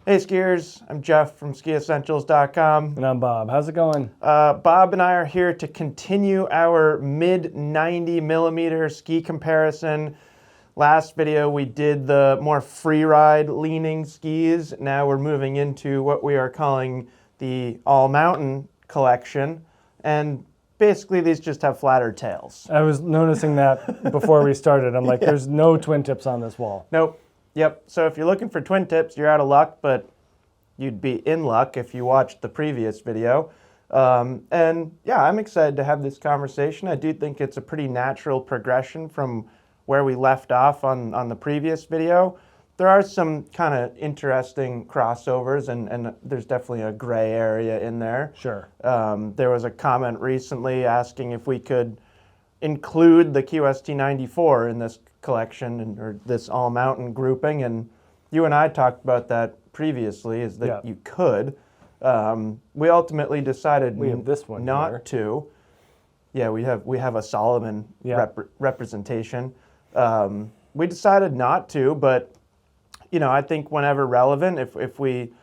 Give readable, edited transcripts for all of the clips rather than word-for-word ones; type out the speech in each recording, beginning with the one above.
Hey skiers, I'm Jeff from SkiEssentials.com. And I'm Bob. How's it going? Bob and I are here to continue our mid-90 millimeter ski comparison. Last video we did the more freeride leaning skis. Now we're moving into what we are calling the all-mountain collection. And basically these just have flatter tails. I was noticing that before we started. I'm like, there's no twin tips on this wall. Nope. Yep. So if you're looking for twin tips, you're out of luck, but you'd be in luck if you watched the previous video. And yeah, I'm excited to have this conversation. I do think it's a pretty natural progression from where we left off on the previous video. There are some kind of interesting crossovers, and there's definitely a gray area in there. Sure. There was a comment recently asking if we could include the QST94 in this collection or this all-mountain grouping, and you and I talked about that previously, is that you could. We ultimately decided we have this one not here. to. Yeah, we have a Salomon representation. We decided not to, but you know, I think whenever relevant, if we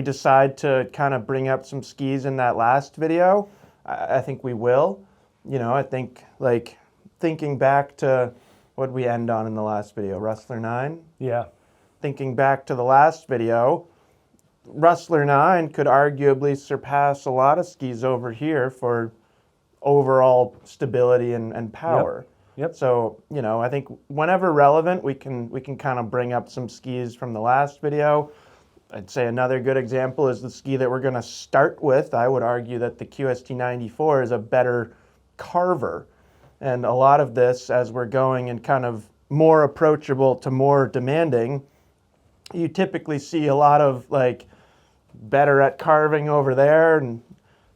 decide to kind of bring up some skis in that last video, I think we will. You know, I think, like, thinking back to what we end on in the last video, Rustler 9? Yeah. Thinking back to the last video, Rustler 9 could arguably surpass a lot of skis over here for overall stability and power. Yep. So, you know, I think whenever relevant, we can kind of bring up some skis from the last video. I'd say another good example is the ski that we're going to start with. I would argue that the QST94 is a better carver. And a lot of this, as we're going and kind of more approachable to more demanding, you typically see a lot of like better at carving over there and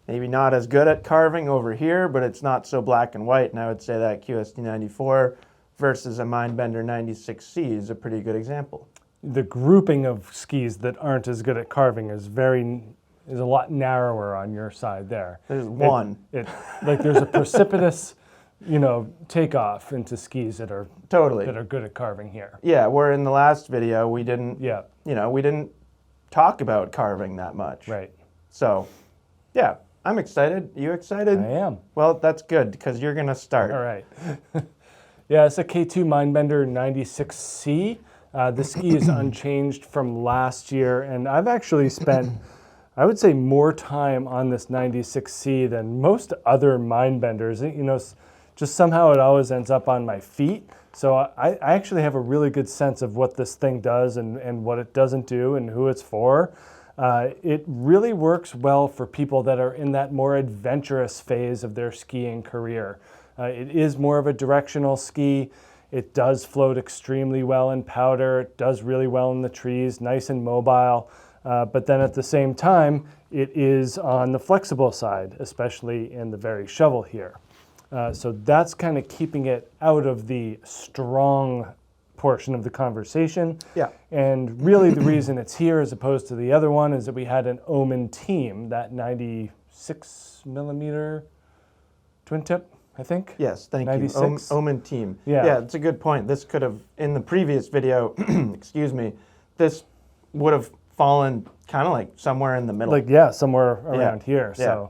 maybe not as good at carving over here, but it's not so black and white. And I would say that QST94 versus a Mindbender 96C is a pretty good example. The grouping of skis that aren't as good at carving is a lot narrower on your side there. There's one. Like there's a precipitous, you know, takeoff into skis that are good at carving here. Yeah, where in the last video we didn't we didn't talk about carving that much. Right. So, yeah, I'm excited. You excited? I am. Well, that's good because you're going to start. All right. Yeah, it's a K2 Mindbender 96C. The ski is unchanged from last year, and I've actually spent, I would say, more time on this 96C than most other Mindbenders. You know, just somehow it always ends up on my feet. So I actually have a really good sense of what this thing does and what it doesn't do and who it's for. It really works well for people that are in that more adventurous phase of their skiing career. It is more of a directional ski. It does float extremely well in powder. It does really well in the trees, nice and mobile. But then at the same time, it is on the flexible side, especially in the very shovel here. So that's kind of keeping it out of the strong portion of the conversation. Yeah. And really the reason it's here as opposed to the other one is that we had an Omen team, that 96 millimeter twin tip, I think. Yes, thank 96? you. Omen team. Yeah. Yeah, it's a good point. This could have, in the previous video, excuse me, this would have fallen kind of like somewhere in the middle. Like, yeah, somewhere around here. Yeah.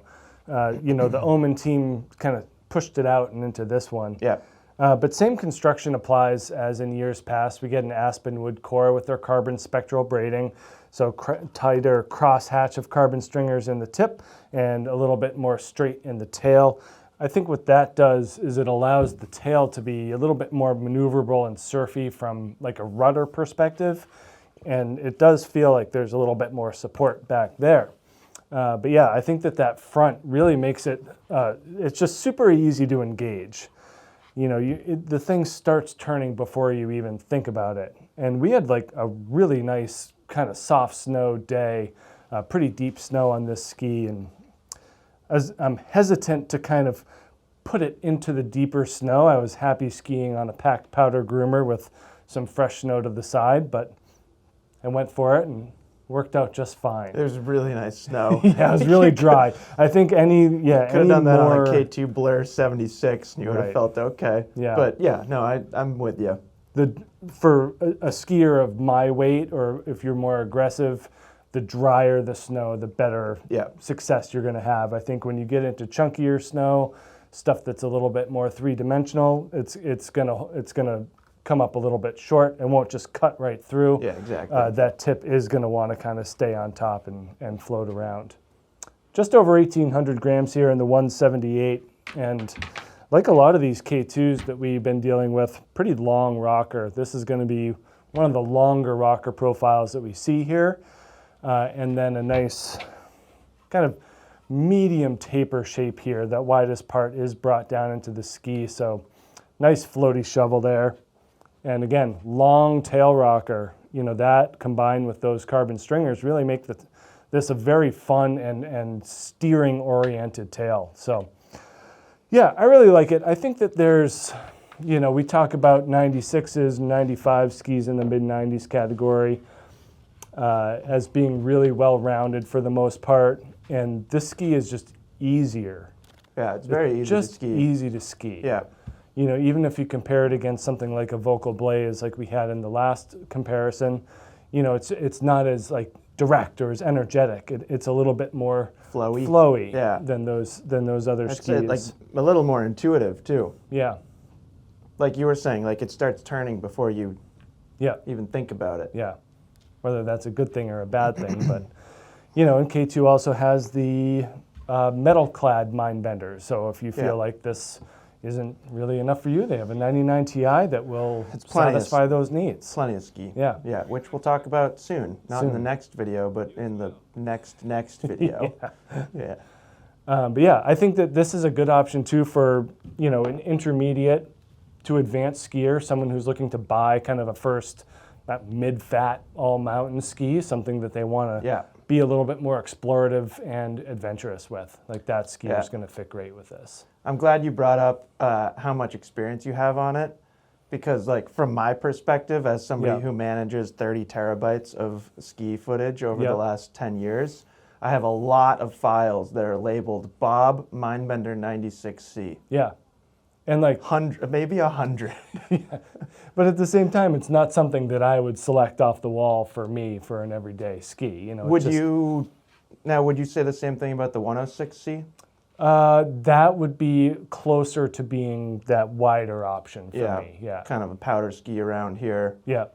So, you know, the Omen team kind of pushed it out and into this one. Yeah. But same construction applies as in years past. We get an aspen wood core with their carbon spectral braiding. So tighter cross hatch of carbon stringers in the tip and a little bit more straight in the tail. I think what that does is it allows the tail to be a little bit more maneuverable and surfy from like a rudder perspective. And it does feel like there's a little bit more support back there. But yeah, I think that front really makes it, it's just super easy to engage. You know, the thing starts turning before you even think about it. And we had like a really nice kind of soft snow day, pretty deep snow on this ski. And as I'm hesitant to kind of put it into the deeper snow. I was happy skiing on a packed powder groomer with some fresh snow to the side, but I went for it and worked out just fine. It was really nice snow. Yeah, it was really dry. I think could have done that on a K2 Blair 76 and you would have felt okay. Yeah. But yeah, no, I'm with you. for a skier of my weight, or if you're more aggressive, the drier the snow, the better success you're going to have. I think when you get into chunkier snow, stuff that's a little bit more three-dimensional, it's gonna come up a little bit short and won't just cut right through. Yeah, exactly. That tip is going to want to kind of stay on top and float around. Just over 1,800 grams here in the 178, and like a lot of these K2s that we've been dealing with, pretty long rocker. This is going to be one of the longer rocker profiles that we see here, and then a nice kind of medium taper shape here. That widest part is brought down into the ski, so nice floaty shovel there. And again, long tail rocker, you know, that combined with those carbon stringers really make this a very fun and steering oriented tail. So yeah, I really like it. I think that there's, you know, we talk about 96s and 95 skis in the mid-90s category as being really well-rounded for the most part. And this ski is just easier. Yeah, it's very easy to ski. Just easy to ski. Yeah. You know, even if you compare it against something like a Volkl Blaze like we had in the last comparison, you know, it's not as like direct or as energetic. It's a little bit more flowy than those other skis. Like a little more intuitive too. Yeah. Like you were saying, like it starts turning before you even think about it. Yeah. Whether that's a good thing or a bad thing, but you know, and K2 also has the metal-clad Mindbender. So if you feel like this isn't really enough for you, they have a 99 Ti that will satisfy those needs. Plenty of ski. Yeah. Yeah, which we'll talk about soon. Not in the next video, but in the next video. Yeah. But yeah, I think that this is a good option too for, you know, an intermediate to advanced skier, someone who's looking to buy kind of a first, that mid-fat all-mountain ski, something that they want to be a little bit more explorative and adventurous with. Like that skier is going to fit great with this. I'm glad you brought up how much experience you have on it, because like from my perspective as somebody who manages 30 terabytes of ski footage over the last 10 years, I have a lot of files that are labeled Bob Mindbender 96C. Yeah. And like maybe 100. But at the same time, it's not something that I would select off the wall for me for an everyday ski. You know, would you say the same thing about the 106C? That would be closer to being that wider option for me. Yeah. Kind of a powder ski around here. Yeah.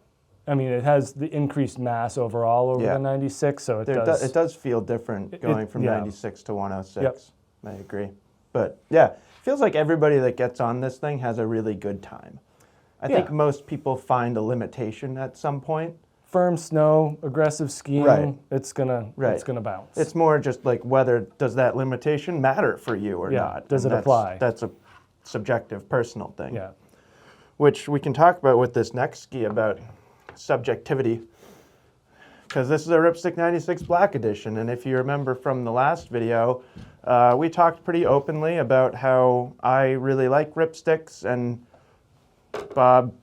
I mean, it has the increased mass overall over the 96, so it does feel different going from 96 to 106. I agree. But yeah, feels like everybody that gets on this thing has a really good time. I think most people find a limitation at some point. Firm snow, aggressive skiing, it's gonna bounce. It's more just like whether does that limitation matter for you or not. Does it apply? That's a subjective, personal thing. Yeah. Which we can talk about with this next ski about subjectivity, because this is a Ripstick 96 Black Edition, and if you remember from the last video, we talked pretty openly about how I really like Ripsticks, and Bob,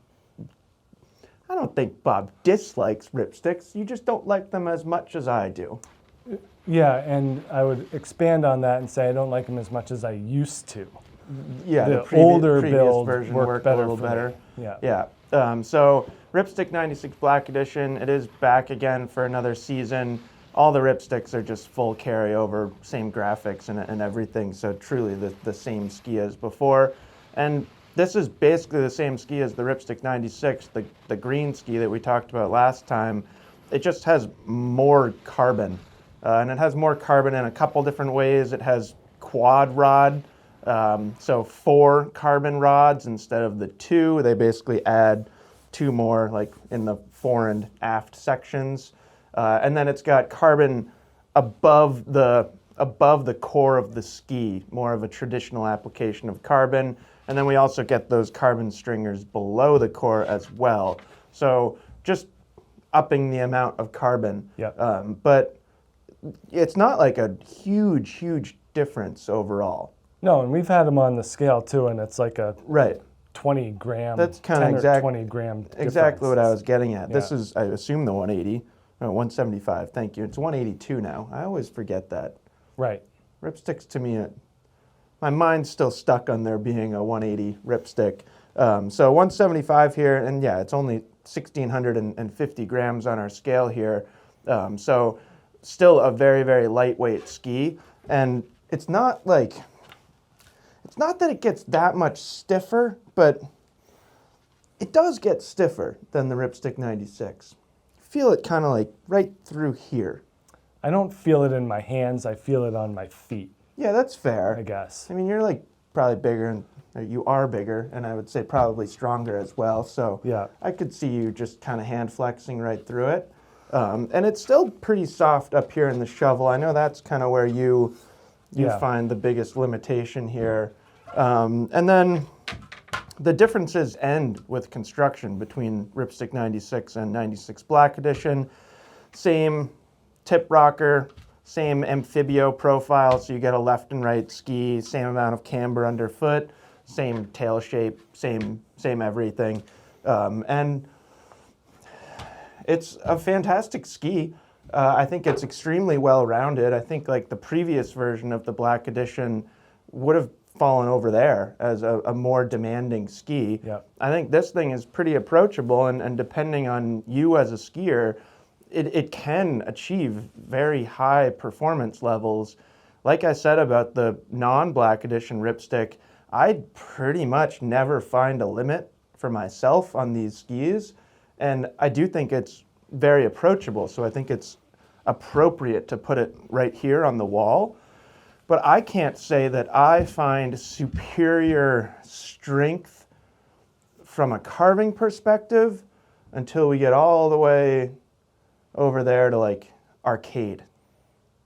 I don't think Bob dislikes Ripsticks, you just don't like them as much as I do. Yeah, and I would expand on that and say I don't like them as much as I used to. Yeah, the older previous build version worked a little better. Yeah. So Ripstick 96 Black Edition, it is back again for another season. All the Ripsticks are just full carryover, same graphics and everything, so truly the same ski as before. And this is basically the same ski as the Ripstick 96, the green ski that we talked about last time. It just has more carbon, and it has more carbon in a couple different ways. It has quad rod, so 4 carbon rods instead of the 2. They basically add 2 more, like in the fore and aft sections. And then it's got carbon above the core of the ski, more of a traditional application of carbon. And then we also get those carbon stringers below the core as well. So just upping the amount of carbon. But it's not like a huge difference overall. No, and we've had them on the scale too, and it's like a 20 gram, that's kind of 20 gram difference. Exactly what I was getting at. This is, I assume, the 180. No, 175, thank you. It's 182 now. I always forget that. Right. Ripsticks to me, my mind's still stuck on there being a 180 Ripstick. So 175 here, and yeah, it's only 1,650 grams on our scale here. So still a very, very lightweight ski. And it's not that it gets that much stiffer, but it does get stiffer than the Ripstick 96. Feel it kind of like right through here. I don't feel it in my hands. I feel it on my feet, Yeah, that's fair. I guess. I mean, you're like probably bigger, and you are bigger, and I would say probably stronger as well. So Yeah. I could see you just kind of hand flexing right through it. And it's still pretty soft up here in the shovel. I know that's kind of where you Yeah. find the biggest limitation here. And then the differences end with construction between Ripstick 96 and 96 Black Edition. Same tip rocker, same amphibio profile, so you get a left and right ski, same amount of camber underfoot, same tail shape, same everything. And it's a fantastic ski. I think it's extremely well-rounded. I think like the previous version of the Black Edition would have fallen over there as a more demanding ski. Yeah. I think this thing is pretty approachable, and depending on you as a skier, it can achieve very high performance levels. Like I said about the non-Black Edition Ripstick, I pretty much never find a limit for myself on these skis, and I do think it's very approachable, so I think it's appropriate to put it right here on the wall. But I can't say that I find superior strength from a carving perspective until we get all the way over there to like Arcade,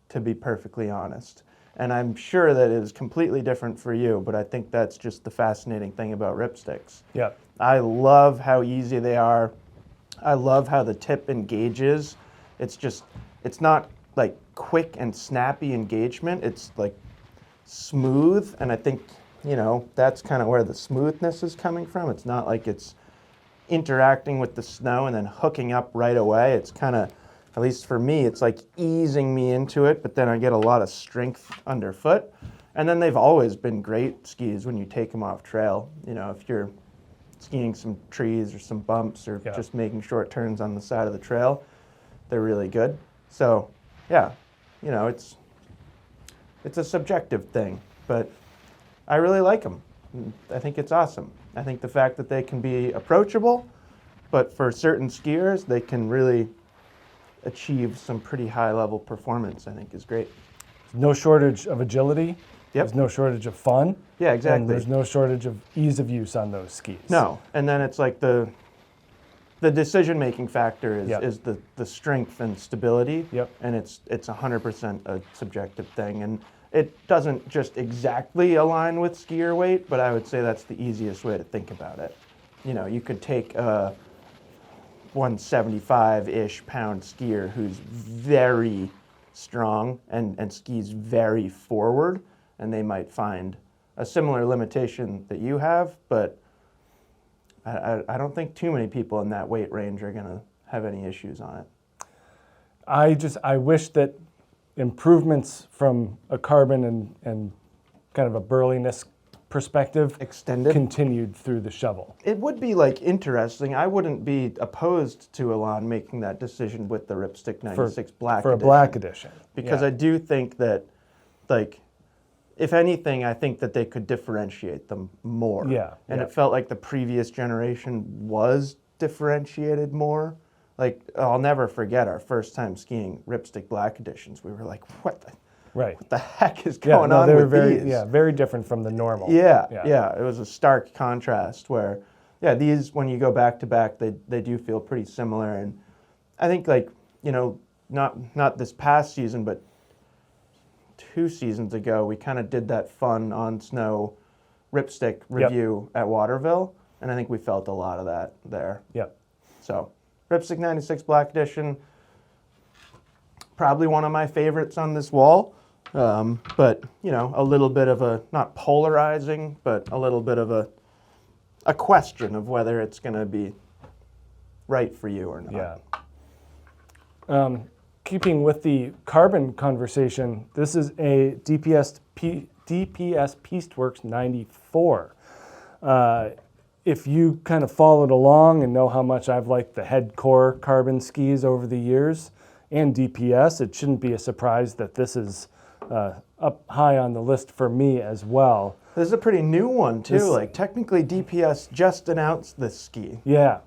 to be perfectly honest. And I'm sure that it is completely different for you, but I think that's just the fascinating thing about Ripsticks. Yeah. I love how easy they are. I love how the tip engages. It's not like quick and snappy engagement. It's like smooth, and I think, that's kind of where the smoothness is coming from. It's not like it's interacting with the snow and then hooking up right away. It's kind of, at least for me, it's like easing me into it, but then I get a lot of strength underfoot. And then they've always been great skis when you take them off trail. If you're skiing some trees or some bumps or just making short turns on the side of the trail, they're really good. So, yeah, it's a subjective thing, but I really like them. I think it's awesome. I think the fact that they can be approachable, but for certain skiers, they can really achieve some pretty high level performance, I think is great. No shortage of agility. Yep. There's no shortage of fun. Yeah, exactly. And there's no shortage of ease of use on those skis. No, and then it's like the decision-making factor is the strength and stability. Yep. And it's 100% a subjective thing. And it doesn't just exactly align with skier weight, but I would say that's the easiest way to think about it. You could take a 175-ish pound skier who's very strong and skis very forward, and they might find a similar limitation that you have, but I don't think too many people in that weight range are going to have any issues on it. I wish that improvements from a carbon and kind of a burliness perspective Extended? continued through the shovel. It would be like interesting. I wouldn't be opposed to Elan making that decision with the Ripstick 96 Black for Edition. a Black Edition. Because I do think that, like, if anything, I think that they could differentiate them more. Yeah, And yeah. it felt like the previous generation was differentiated more. Like, I'll never forget our first time skiing Ripstick Black Editions. We were like, what the heck is going on they were with very, these? Yeah, very different from the normal. Yeah. It was a stark contrast where, these, when you go back to back, they do feel pretty similar. And I think, like, not this past season, but 2 seasons ago, we kind of did that fun on snow Ripstick review at Waterville, and I think we felt a lot of that there. Yep. So, Ripstick 96 Black Edition, probably one of my favorites on this wall, but, a little bit of a, not polarizing, but a little bit of a question of whether it's going to be right for you or not. Yeah. Keeping with the carbon conversation, this is a DPS Pisteworks 94. if you kind of followed along and know how much I've liked the head core carbon skis over the years and DPS, it shouldn't be a surprise that this is up high on the list for me as well. This is a pretty new one too. Like technically DPS just announced this ski. Yeah,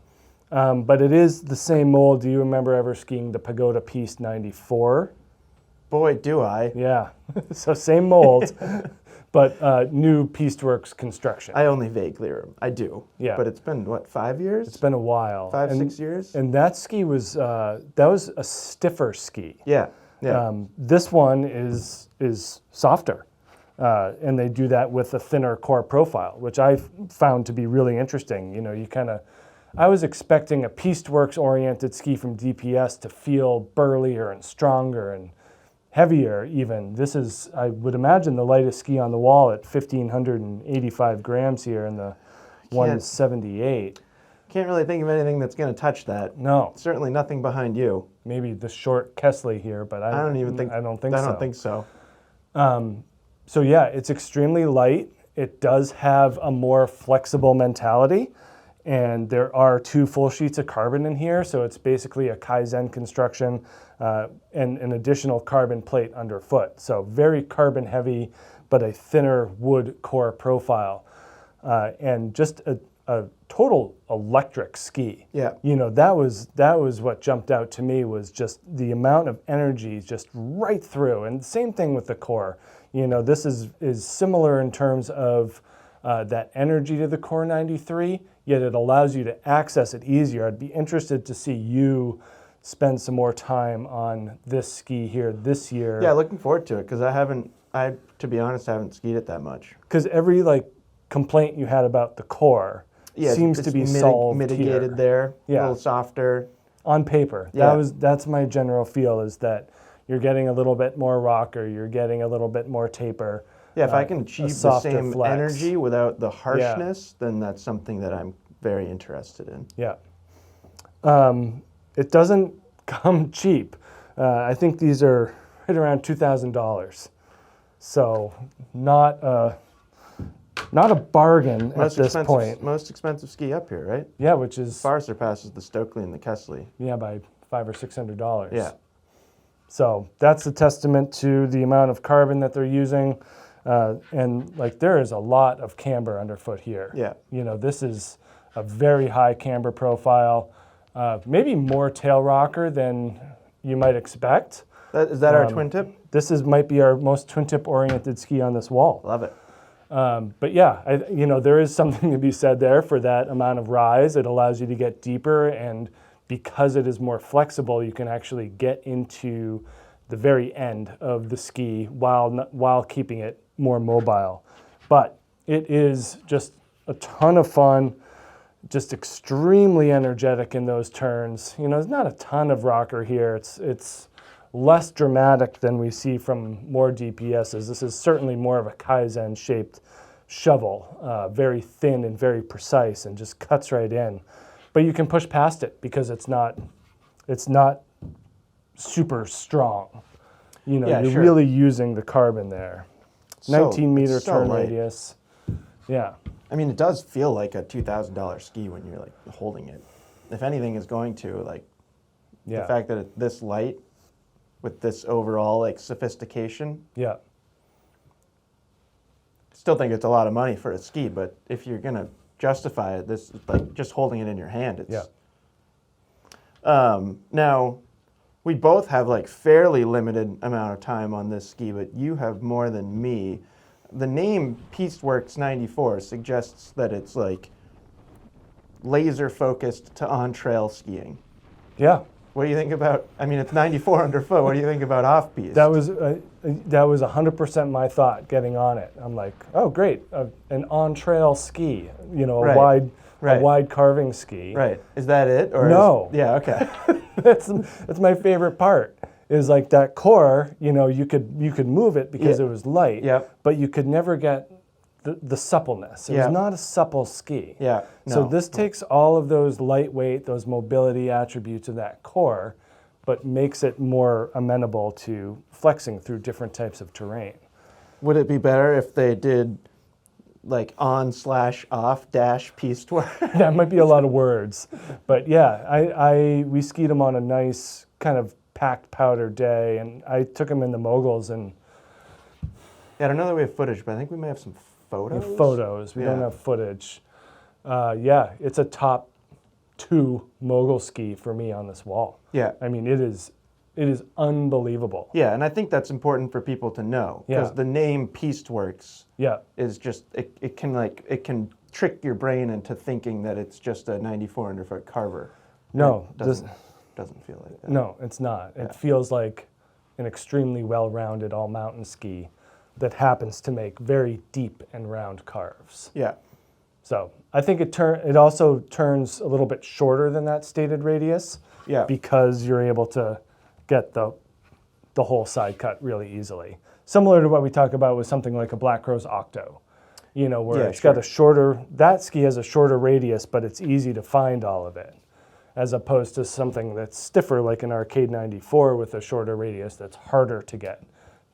but it is the same mold. Do you remember ever skiing the Pagoda Piste 94? Boy, do I. Yeah, so same mold, but new Pisteworks construction. I only vaguely remember. I do. Yeah. But it's been, what, 5 years? It's been a while. 6 years? And that ski was, that was a stiffer ski. Yeah. Yeah. This one is softer, and they do that with a thinner core profile, which I found to be really interesting. You know, you kind of, I was expecting a Pisteworks oriented ski from DPS to feel burlier and stronger and heavier even. This is, I would imagine, the lightest ski on the wall at 1,585 grams here in the 178. Can't really think of anything that's going to touch that. No. Certainly nothing behind you. Maybe the short Kastle here, but I don't think so. So yeah, it's extremely light. It does have a more flexible mentality, and there are 2 full sheets of carbon in here, so it's basically a Kaizen construction and an additional carbon plate underfoot. So very carbon heavy, but a thinner wood core profile, and just a total electric ski. Yeah. You know, that was what jumped out to me, was just the amount of energy just right through. And same thing with the core. You know, this is similar in terms of that energy to the Core 93, yet it allows you to access it easier. I'd be interested to see you spend some more time on this ski here this year. Yeah, looking forward to it, because to be honest, I haven't skied it that much. Because every complaint you had about the core seems to be solved mitigated here. there, Yeah. a little softer. On paper. Yeah. That's my general feel, is that you're getting a little bit more rocker, you're getting a little bit more taper. Yeah, if I can achieve the same flex. energy without the harshness, then that's something that I'm very interested in. Yeah. It doesn't come cheap. I think these are right around $2,000. So not a bargain at this point. Most expensive ski up here, right? Yeah, which is Far surpasses the Stockli and the Kastle. Yeah, by $500 or $600. Yeah. So that's a testament to the amount of carbon that they're using. And there is a lot of camber underfoot here. Yeah. You know, this is a very high camber profile, maybe more tail rocker than you might expect. Is that our twin tip? This might be our most twin tip oriented ski on this wall. Love it. But yeah, there is something to be said there for that amount of rise. It allows you to get deeper, and because it is more flexible, you can actually get into the very end of the ski while keeping it more mobile. But it is just a ton of fun, just extremely energetic in those turns. You know, there's not a ton of rocker here. It's less dramatic than we see from more DPSs. This is certainly more of a Kaizen-shaped shovel, very thin and very precise, and just cuts right in. But you can push past it because it's not super strong. You know, you're really using the carbon there. 19-meter turn radius. Yeah. I mean, it does feel like a $2,000 ski when you're holding it. If anything is going to, the fact that it's this light with this overall sophistication. Yeah. Still think it's a lot of money for a ski, but if you're gonna justify it, this just holding it in your hand, it's. Yeah. Now, we both have fairly limited amount of time on this ski, but you have more than me. The name Pisteworks 94 suggests that it's laser focused to on-trail skiing. Yeah. What do you think about? I mean, it's 94 underfoot. What do you think about off-piste? That was 100% my thought getting on it. I'm like, oh great, an on-trail ski. You know, a wide carving ski. Right. Is that it? Or no. Yeah. Okay. That's my favorite part. Is that core. You know, you could move it because it was light. Yep. But you could never get the suppleness. It was not a supple ski. Yeah. No. So this takes all of those lightweight, those mobility attributes of that core, but makes it more amenable to flexing through different types of terrain. Would it be better if they did like on/off dash Pisteworks. That might be a lot of words, but yeah, we skied them on a nice kind of packed powder day, and I took them in the moguls and. Yeah, I don't know that we have footage, but I think we may have some photos. We don't have footage. Yeah, it's a top 2 mogul ski for me on this wall. Yeah. I mean, it is unbelievable. Yeah, and I think that's important for people to know because Yeah. the name Pisteworks Yeah. is just it can trick your brain into thinking that it's just a 94 underfoot carver. No, It doesn't feel like that. no, it's not. It feels like an extremely well-rounded all-mountain ski that happens to make very deep and round carves. Yeah. So I think it also turns a little bit shorter than that stated radius. Yeah. Because you're able to get the whole side cut really easily. Similar to what we talk about with something like a Black Rose Octo, where it's got a shorter, that ski has a shorter radius, but it's easy to find all of it, as opposed to something that's stiffer like an Arcade 94 with a shorter radius that's harder to get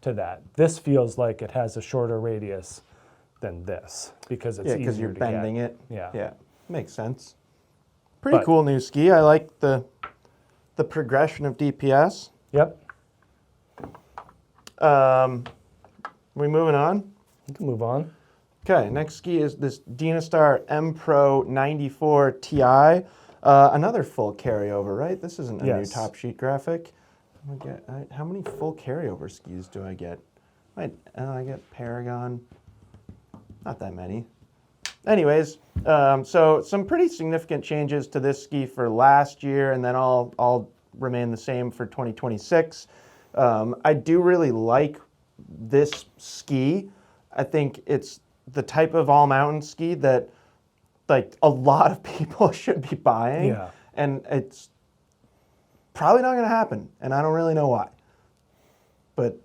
to that. This feels like it has a shorter radius than this because it's easier because you're to bending get. it. Yeah. Yeah. Makes sense. Pretty But- cool new ski. I like the progression of DPS. Yep. We moving on? You can move on. Okay, next ski is this Dynastar M-Pro 94 Ti. Another full carryover, right? This isn't a new Yes. top sheet graphic. How many full carryover skis do I get? I get Paragon. Not that many. Anyways, so some pretty significant changes to this ski for last year, and then all remain the same for 2026. I do really like this ski. I think it's the type of all-mountain ski that like a lot of people should be buying. Yeah. And it's probably not going to happen, and I don't really know why. But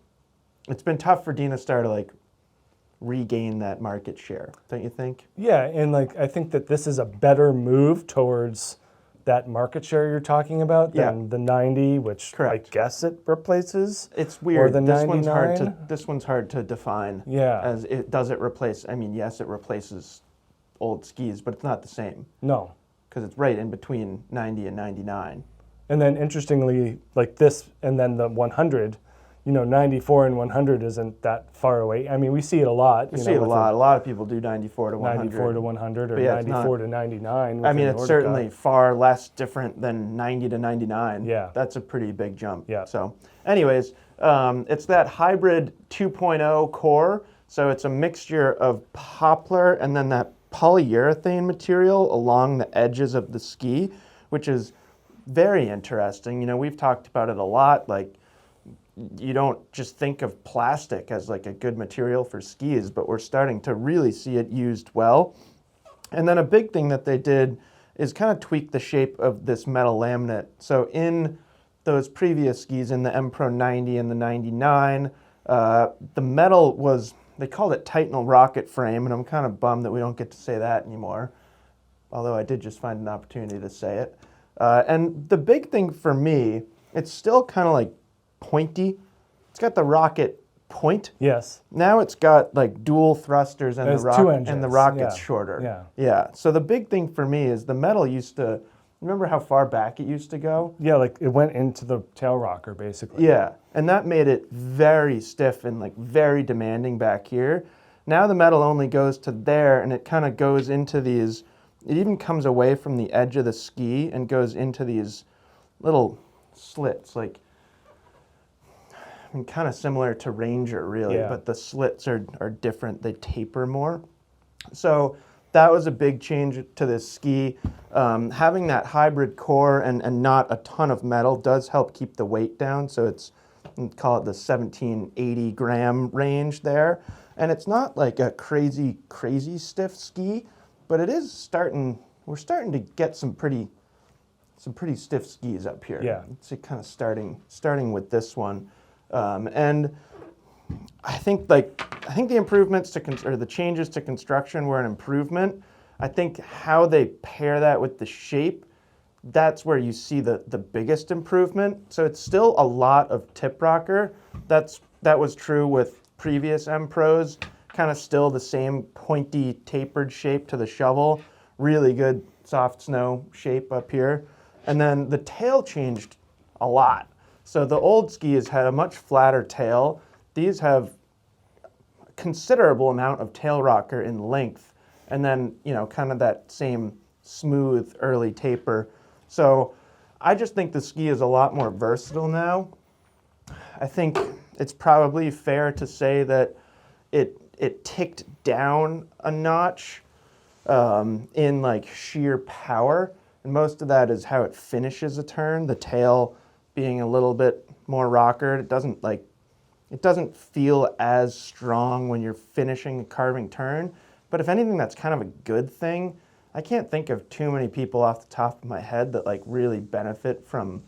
it's been tough for Dynastar to like regain that market share, don't you think? Yeah, and like I think that this is a better move towards that market share you're talking about than the 90, which Correct. I guess it replaces. It's weird. the This one's 99? hard to define. Yeah. As does it replace? I mean, yes, it replaces old skis, but it's not the same No. because it's right in between 90 and 99. And then interestingly, like this and then the 100, 94 and 100 isn't that far away. I mean, we see it a lot. You see it a lot. A lot of people do 94 to 100. 94 to 100 or But yeah, it's 94 to 99. I mean, within it's Nordica. certainly far less different than 90 to 99. Yeah. That's a pretty big jump. Yeah. So anyways, it's that hybrid 2.0 core. So it's a mixture of poplar and then that polyurethane material along the edges of the ski, which is very interesting. We've talked about it a lot. Like, you don't just think of plastic as like a good material for skis, but we're starting to really see it used well. And then a big thing that they did is kind of tweak the shape of this metal laminate. So in those previous skis, in the M-Pro 90 and the 99, the metal was, they called it Titanal rocket frame, and I'm kind of bummed that we don't get to say that anymore, although I did just find an opportunity to say it. And the big thing for me, it's still kind of like pointy. It's got the rocket point. Yes. Now it's got like dual thrusters and There's the two engines, and the rocket's yeah. shorter. Yeah. Yeah. So the big thing for me is the metal used to, remember how far back it used to go? Yeah, like it went into the tail rocker basically. Yeah. And that made it very stiff and like very demanding back here. Now the metal only goes to there, and it kind of goes into these, it even comes away from the edge of the ski and goes into these little slits, like, kind of similar to Ranger, really, Yeah. but the slits are different. They taper more. So that was a big change to this ski. Having that hybrid core and not a ton of metal does help keep the weight down. So it's, call it the 1780 gram range there. And it's not like a crazy stiff ski, but it is we're starting to get some pretty stiff skis up here. Yeah. It's kind of starting with this one. And I think the improvements or the changes to construction were an improvement. I think how they pair that with the shape, that's where you see the biggest improvement. So it's still a lot of tip rocker. That was true with previous M-Pros. kind of still the same pointy tapered shape to the shovel. Really good soft snow shape up here. And then the tail changed a lot. So the old skis had a much flatter tail. These have a considerable amount of tail rocker in length. And then, you know, kind of that same smooth early taper. So I just think the ski is a lot more versatile now. I think it's probably fair to say that it ticked down a notch in like sheer power. And most of that is how it finishes a turn. The tail being a little bit more rockered. It doesn't feel as strong when you're finishing a carving turn. But if anything, that's kind of a good thing. I can't think of too many people off the top of my head that like really benefit from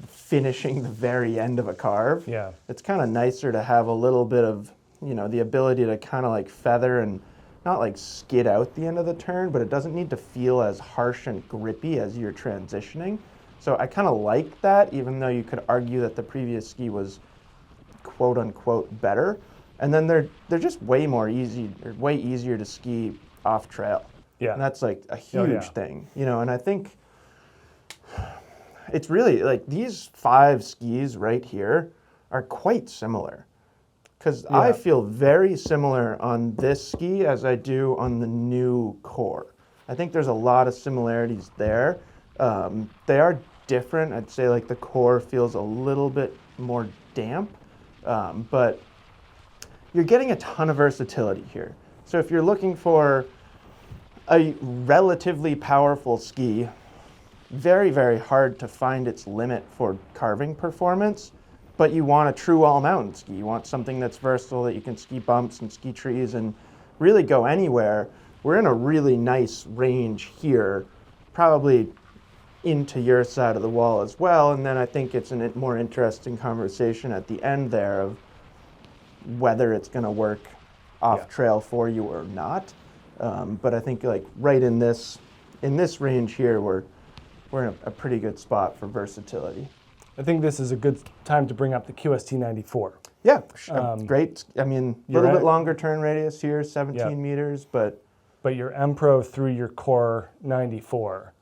finishing the very end of a carve. Yeah. It's kind of nicer to have a little bit of, you know, the ability to kind of like feather and not like skid out the end of the turn, but it doesn't need to feel as harsh and grippy as you're transitioning. So I kind of like that, even though you could argue that the previous ski was quote unquote better. And then they're just way easier to ski off trail. Yeah. And that's like a huge thing, you know, and I think it's really like these 5 skis right here are quite similar. Because I feel very similar on this ski as I do on the new core. I think there's a lot of similarities there. They are different. I'd say like the core feels a little bit more damp, but you're getting a ton of versatility here. So if you're looking for a relatively powerful ski, very, very hard to find its limit for carving performance, but you want a true all-mountain ski. You want something that's versatile, that you can ski bumps and ski trees and really go anywhere. We're in a really nice range here, probably into your side of the wall as well, and then I think it's a more interesting conversation at the end there of whether it's going to work off trail for you or not. But I think like right in this range here, we're in a pretty good spot for versatility. I think this is a good time to bring up the QST94. Yeah, great. I mean, a little bit longer turn radius here, 17 meters, but your M-Pro through your Core 94,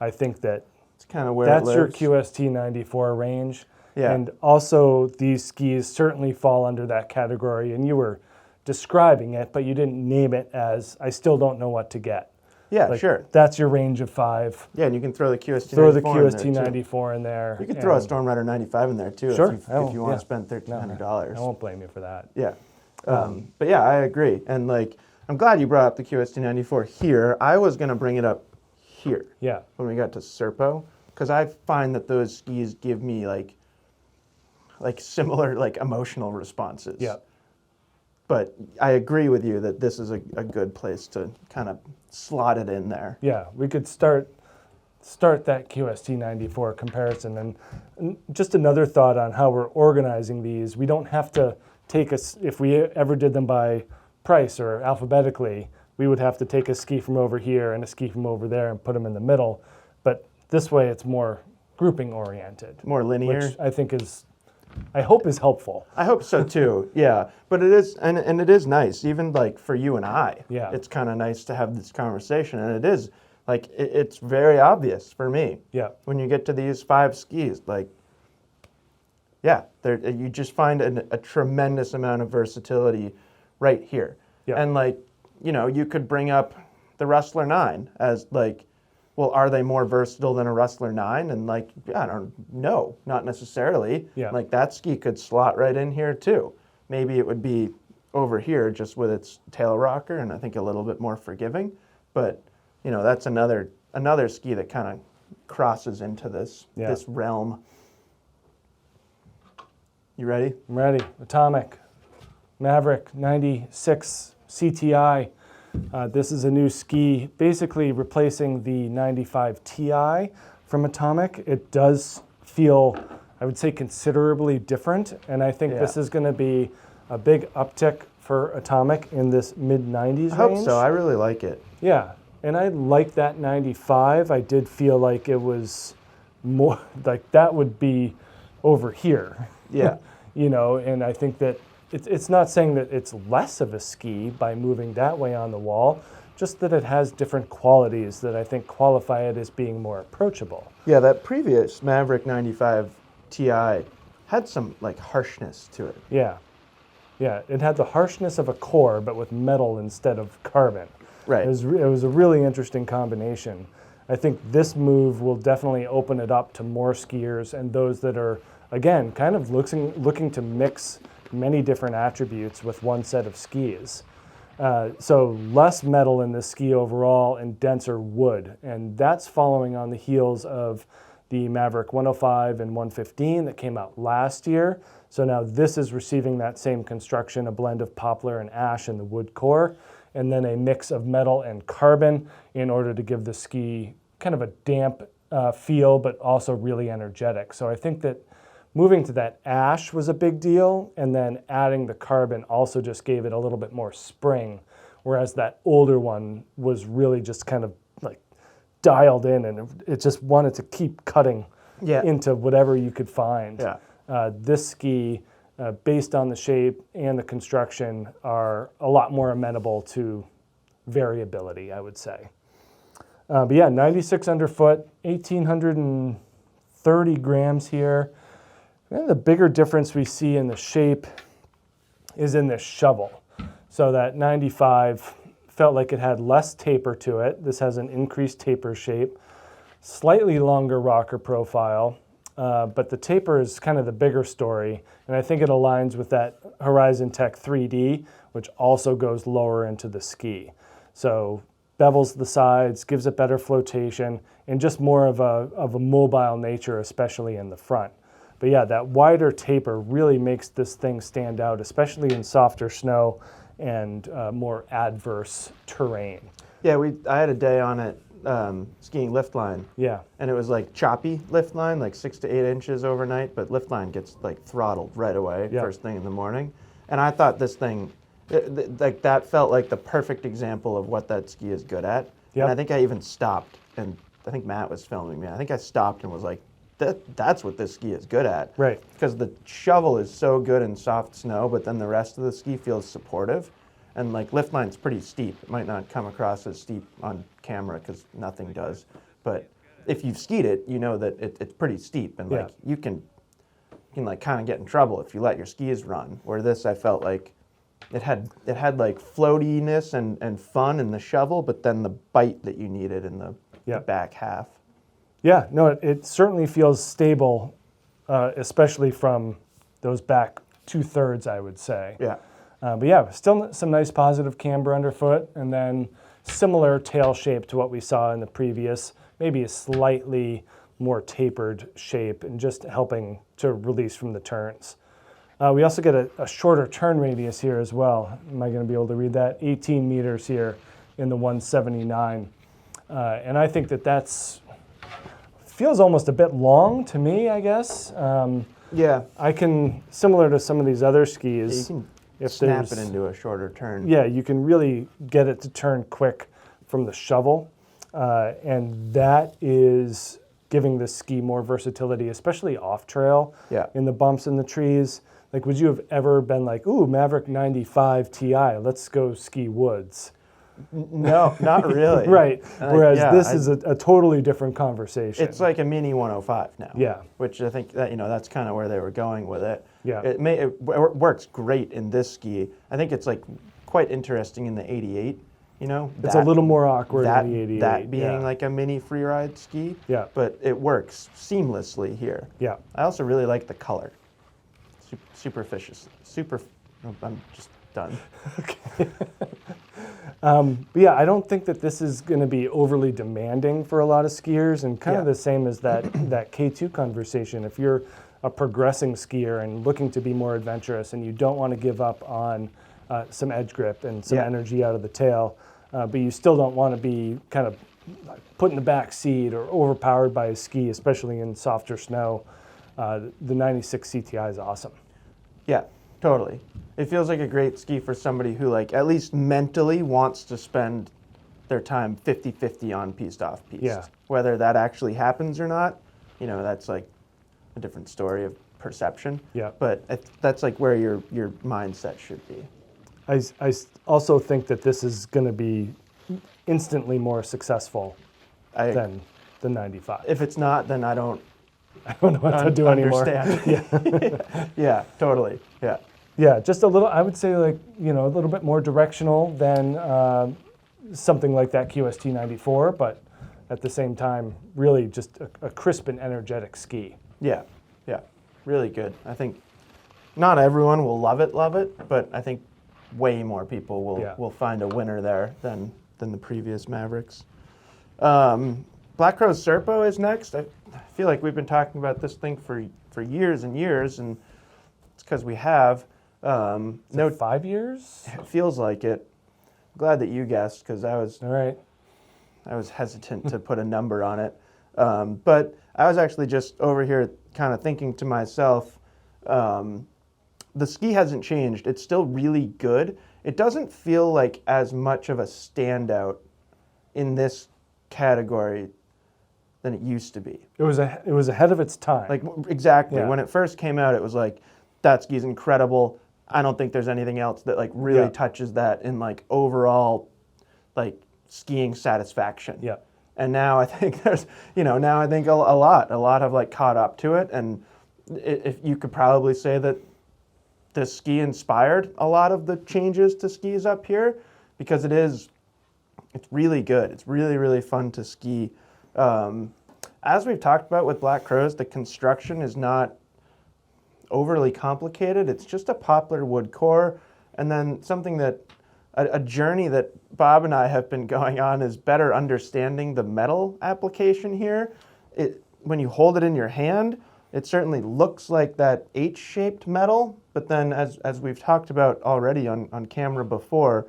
I think that it's kind of where that's it lives. your QST94 range. Yeah. And also these skis certainly fall under that category, and you were describing it, but you didn't name it as, I still don't know what to get. Yeah, like, sure. That's your range of 5. Yeah, and you can throw the QST94 Throw the in there, QST94 in there. You could throw a Stormrider 95 in there too, sure, if you want to spend $1,300. I won't blame you for that. Yeah. But yeah, I agree. And like, I'm glad you brought up the QST94 here. I was going to bring it up here. Yeah. When we got to Serpo, because I find that those skis give me like similar like emotional responses. Yeah. But I agree with you that this is a good place to kind of slot it in there. Yeah, we could start that QST94 comparison. And just another thought on how we're organizing these. We don't have to take if we ever did them by price or alphabetically, we would have to take a ski from over here and a ski from over there and put them in the middle. But this way it's more grouping oriented. More linear. Which I hope is helpful. I hope so too, yeah. But it is, and it is nice, even like for you and I. Yeah. It's kind of nice to have this conversation, and it is, like, it's very obvious for me. Yeah. When you get to these 5 skis, like, yeah, you just find a tremendous amount of versatility right here. Yeah. And like, you know, you could bring up the Rustler 9 as like, well, are they more versatile than a Rustler 9? And like, I don't know, not necessarily. Yeah. Like that ski could slot right in here too. Maybe it would be over here just with its tail rocker and I think a little bit more forgiving. But, you know, that's another ski that kind of crosses into this realm. You ready? I'm ready. Atomic, Maverick 96 CTI. This is a new ski, basically replacing the 95 Ti from Atomic. It does feel, I would say, considerably different, and I think this is going to be a big uptick for Atomic in this mid-90s range. I hope so. I really like it. Yeah, and I like that 95. I did feel like it was more, like that would be over here. Yeah. You know, and I think that it's not saying that it's less of a ski by moving that way on the wall, just that it has different qualities that I think qualify it as being more approachable. Yeah, that previous Maverick 95 Ti had some like harshness to it. Yeah. Yeah, it had the harshness of a core, but with metal instead of carbon. Right. It was a really interesting combination. I think this move will definitely open it up to more skiers and those that are, again, kind of looking to mix many different attributes with one set of skis. So less metal in this ski overall and denser wood. And that's following on the heels of the Maverick 105 and 115 that came out last year. So now this is receiving that same construction, a blend of poplar and ash in the wood core, and then a mix of metal and carbon in order to give the ski kind of a damp feel, but also really energetic. So I think that moving to that ash was a big deal, and then adding the carbon also just gave it a little bit more spring, whereas that older one was really just kind of like dialed in, and it just wanted to keep cutting into whatever you could find. Yeah. This ski, based on the shape and the construction, are a lot more amenable to variability, I would say. But yeah, 96 underfoot, 1,830 grams here. And the bigger difference we see in the shape is in this shovel. So that 95 felt like it had less taper to it. This has an increased taper shape, slightly longer rocker profile, but the taper is kind of the bigger story. And I think it aligns with that Horizon Tech 3D, which also goes lower into the ski. So bevels the sides, gives it better flotation, and just more of a mobile nature, especially in the front. But yeah, that wider taper really makes this thing stand out, especially in softer snow and more adverse terrain. Yeah, I had a day on it skiing lift line. Yeah. And it was like choppy lift line, like 6 to 8 inches overnight, but lift line gets like throttled right away first thing in the morning. And I thought this thing, like that felt like the perfect example of what that ski is good at. Yep. And I think I even stopped, and I think Matt was filming me. I think I stopped and was like, that's what this ski is good at. Right. Because the shovel is so good in soft snow, but then the rest of the ski feels supportive. And like lift line's pretty steep. It might not come across as steep on camera because nothing does. But if you've skied it, you know that it's pretty steep, and like you can like kind of get in trouble if you let your skis run. Where this, I felt like it had like floatiness and fun in the shovel, but then the bite that you needed in the back half. Yeah, no, it certainly feels stable, especially from those back 2/3, I would say. Yeah. But yeah, still some nice positive camber underfoot, and then similar tail shape to what we saw in the previous, maybe a slightly more tapered shape, and just helping to release from the turns. We also get a shorter turn radius here as well. Am I going to be able to read that? 18 meters here in the 179. And I think that's feels almost a bit long to me, I guess. Yeah. I can, similar to some of these other skis, You can if snap it into a shorter turn. Yeah, you can really get it to turn quick from the shovel. And that is giving the ski more versatility, especially off trail in the bumps in the trees. Like, would you have ever been like, ooh, Maverick 95 Ti, let's go ski woods? No, not really. Right. Whereas this is a totally different conversation. It's like a mini 105 now. Yeah. Which I think that that's kind of where they were going with it. Yeah. It works great in this ski. I think it's like quite interesting in the 88. It's a little more awkward in the 88. That being like a mini freeride ski. Yeah. But it works seamlessly here. Yeah. I also really like the color. Superficious. I'm just done. Okay. But yeah, I don't think that this is going to be overly demanding for a lot of skiers, and kind of the same as that K2 conversation. If you're a progressing skier and looking to be more adventurous, and you don't want to give up on some edge grip and some energy out of the tail, but you still don't want to be kind of put in the back seat or overpowered by a ski, especially in softer snow, the 96 CTI is awesome. Yeah, totally. It feels like a great ski for somebody who, like, at least mentally wants to spend their time 50-50 on piste off piste. Yeah. Whether that actually happens or not, that's like a different story of perception. Yeah. But that's like where your mindset should be. I also think that this is going to be instantly more successful than the 95. If it's not, then I don't know what to do anymore. Yeah. Yeah, totally. Yeah. Yeah, just a little, I would say like, a little bit more directional than something like that QST 94, but at the same time, really just a crisp and energetic ski. Yeah, yeah, really good. I think not everyone will love it, but I think way more people will find a winner there than the previous Mavericks. Black Crow's Serpo is next. I feel like we've been talking about this thing for years and years, and it's because we have. No, 5 years? It feels like it. I'm glad that you guessed, because I was hesitant to put a number on it. But I was actually just over here kind of thinking to myself, the ski hasn't changed. It's still really good. It doesn't feel like as much of a standout in this category than it used to be. It was ahead of its time. Like, exactly. Yeah. When it first came out, it was like, that ski's incredible. I don't think there's anything else that like really touches that in like overall like skiing satisfaction. Yeah. And now I think there's, now I think a lot have like caught up to it. And if you could probably say that this ski inspired a lot of the changes to skis up here, because it's really good. It's really, really fun to ski. As we've talked about with Black Crows, the construction is not overly complicated. It's just a poplar wood core, and then something that a journey that Bob and I have been going on is better understanding the metal application here. When you hold it in your hand, it certainly looks like that H-shaped metal, but then as we've talked about already on camera before,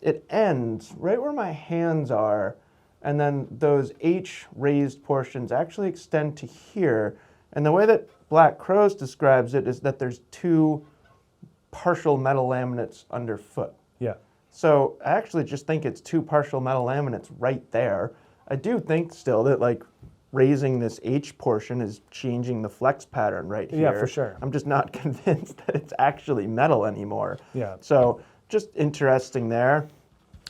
it ends right where my hands are, and then those H-raised portions actually extend to here. And the way that Black Crows describes it is that there's two partial metal laminates underfoot. Yeah. So I actually just think it's two partial metal laminates right there. I do think still that like raising this H portion is changing the flex pattern right here. Yeah, for sure. I'm just not convinced that it's actually metal anymore. Yeah. So just interesting there.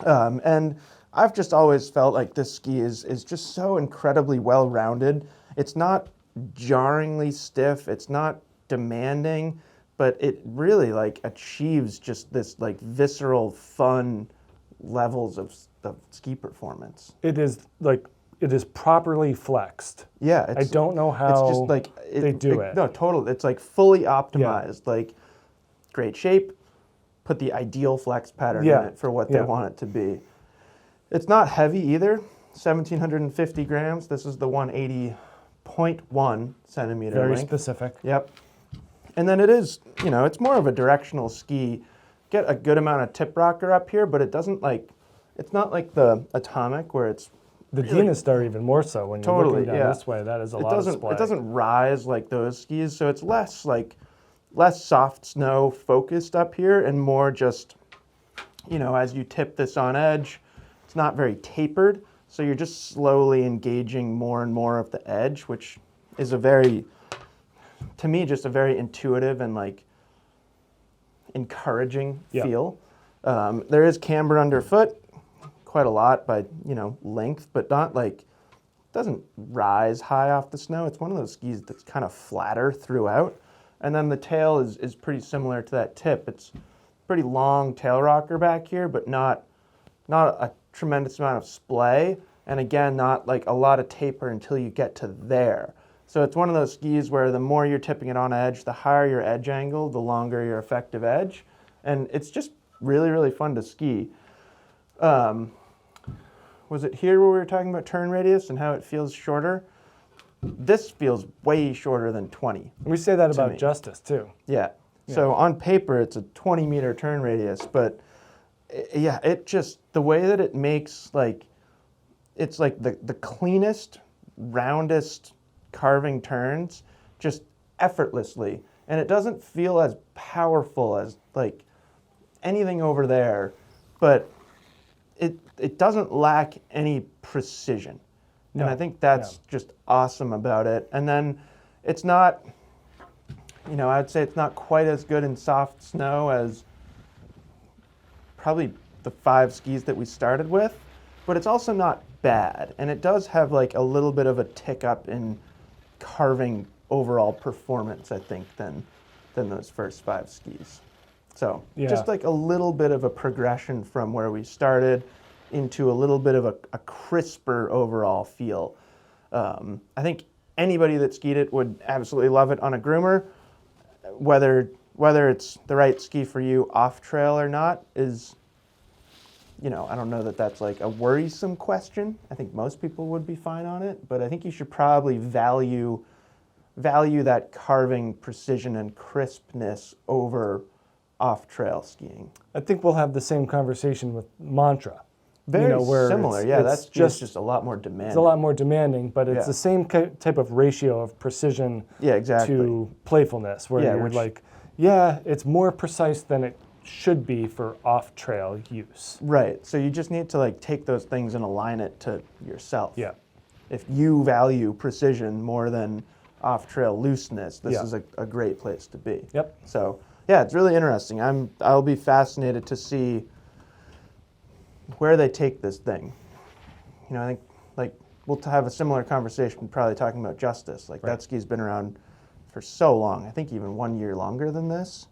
And I've just always felt like this ski is just so incredibly well-rounded. It's not jarringly stiff, it's not demanding, but it really like achieves just this like visceral fun levels of ski performance. It is properly flexed. Yeah, I don't know how it's just like they do it. No, totally. It's like fully optimized. Yeah. Like great shape, put the ideal flex pattern in it for what they want it to be. It's not heavy either. 1,750 grams. This is the 180.1 centimeter Very length. specific. Yep. And then it is, it's more of a directional ski. Get a good amount of tip rocker up here, but it doesn't like, it's not like the Atomic where it's the really, Dynastar even more so when you're looking down this way. That is a lot of splay. It doesn't rise like those skis, so it's less soft snow focused up here and more just, as you tip this on edge, it's not very tapered, so you're just slowly engaging more and more of the edge, which is to me, just a very intuitive and like encouraging feel. There is camber underfoot, quite a lot by length, but not like, doesn't rise high off the snow. It's one of those skis that's kind of flatter throughout. And then the tail is pretty similar to that tip. It's pretty long tail rocker back here, but not a tremendous amount of splay. And again, not like a lot of taper until you get to there. So it's one of those skis where the more you're tipping it on edge, the higher your edge angle, the longer your effective edge. And it's just really, really fun to ski. Was it here where we were talking about turn radius and how it feels shorter? This feels way shorter than 20. We say that about Justice too. Yeah. So on paper, it's a 20-meter turn radius, but it just, the way that it makes it's like the cleanest, roundest carving turns just effortlessly. And it doesn't feel as powerful as like anything over there, but it doesn't lack any precision. No. And I think that's just awesome about it. And then it's not, you know, I'd say it's not quite as good in soft snow as probably the 5 skis that we started with, but it's also not bad. And it does have like a little bit of a tick up in carving overall performance, I think, than those first 5 skis. So just like a little bit of a progression from where we started into a little bit of a crisper overall feel. I think anybody that skied it would absolutely love it on a groomer. Whether it's the right ski for you off trail or not is, you know, I don't know that that's like a worrisome question. I think most people would be fine on it, but I think you should probably value that carving precision and crispness over off-trail skiing. I think we'll have the same conversation with Mantra. Very where similar, yeah. That's just a lot more demanding. It's a lot more demanding, but it's the same type of ratio of precision to playfulness, where you're like, it's more precise than it should be for off-trail use. Right. So you just need to like take those things and align it to yourself. Yeah. If you value precision more than off-trail looseness, this is a great place to be. Yep. So yeah, it's really interesting. I'll be fascinated to see where they take this thing. You know, I think like we'll have a similar conversation probably talking about Justice. Like that ski's been around for so long. I think even 1 year longer than this.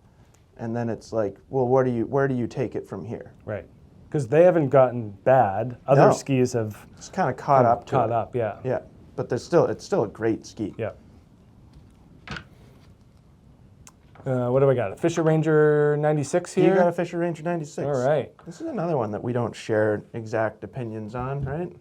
And then it's like, well, where do you take it from here? Right. Because they haven't gotten bad. Other skis have it's kind of caught up. Yeah. Yeah. But it's still a great ski. Yeah. What do I got? A Fischer Ranger 96 here? You got a Fischer Ranger 96. All right. This is another one that we don't share exact opinions on, right?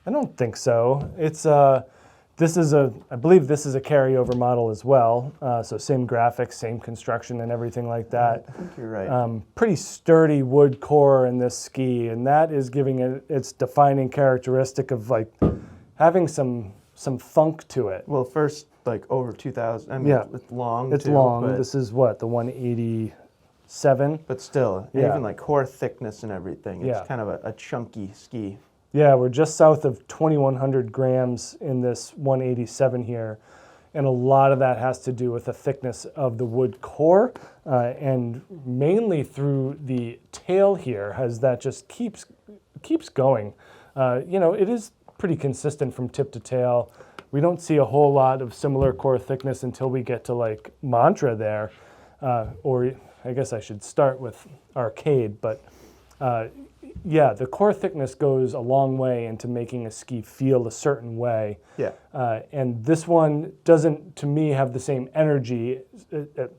I don't think so. It's I believe this is a carryover model as well. So same graphics, same construction and everything like that. I think you're right. Pretty sturdy wood core in this ski, and that is giving it its defining characteristic of like having some thunk to it. Well, first, like over 2,000. I mean, it's long. It's long. This is what, the 187? But still, even like core thickness and everything, it's kind of a chunky ski. Yeah, we're just south of 2,100 grams in this 187 here. And a lot of that has to do with the thickness of the wood core and mainly through the tail here, as that just keeps going. You know, it is pretty consistent from tip to tail. We don't see a whole lot of similar core thickness until we get to like Mantra there, or I guess I should start with Arcade, but yeah, the core thickness goes a long way into making a ski feel a certain way. Yeah. And this one doesn't, to me, have the same energy,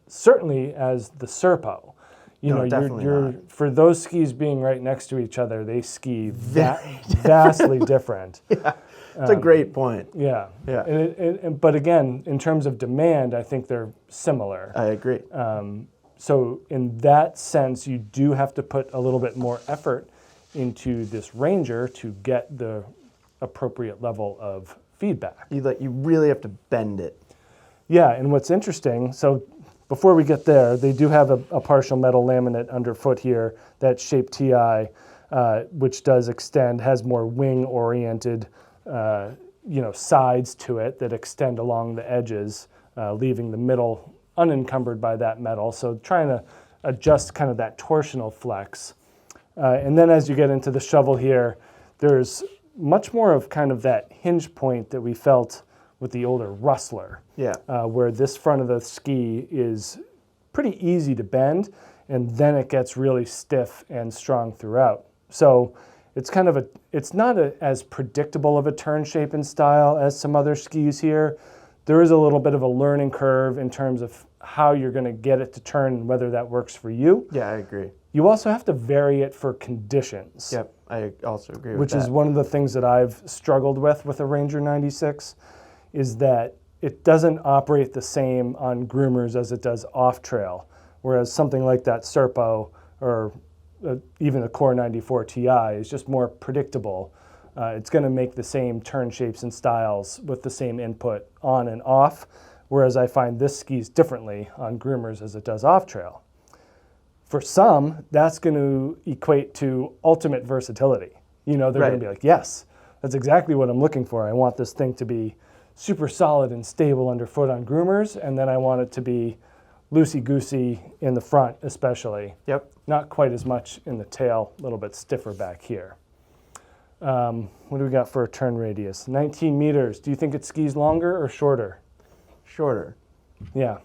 certainly as the Serpo. You know, you're for those skis being right next to each other, they ski vastly different. Yeah. It's a great point. Yeah. Yeah. But again, in terms of demand, I think they're similar. I agree. So in that sense, you do have to put a little bit more effort into this Ranger to get the appropriate level of feedback. You really have to bend it. Yeah, and what's interesting, so before we get there, they do have a partial metal laminate underfoot here, that Shape TI, which does extend, has more wing-oriented sides to it that extend along the edges, leaving the middle unencumbered by that metal. So trying to adjust kind of that torsional flex. And then as you get into the shovel here, there's much more of kind of that hinge point that we felt with the older Rustler. Yeah. Where this front of the ski is pretty easy to bend, and then it gets really stiff and strong throughout. So it's kind of it's not as predictable of a turn shape and style as some other skis here. There is a little bit of a learning curve in terms of how you're going to get it to turn and whether that works for you. Yeah, I agree. You also have to vary it for conditions. Yep, I also agree with that. Which is one of the things that I've struggled with a Ranger 96, is that it doesn't operate the same on groomers as it does off-trail, whereas something like that Serpo or even the Core 94 Ti is just more predictable. It's going to make the same turn shapes and styles with the same input on and off, whereas I find this skis differently on groomers as it does off-trail. For some, that's going to equate to ultimate versatility. You know, they're going to be like, yes, that's exactly what I'm looking for. I want this thing to be super solid and stable underfoot on groomers, and then I want it to be a little bit more loosey-goosey in the front especially. Yep. Not quite as much in the tail, a little bit stiffer back here. What do we got for a turn radius? 19 meters. Do you think it skis longer or shorter? Shorter. Yeah,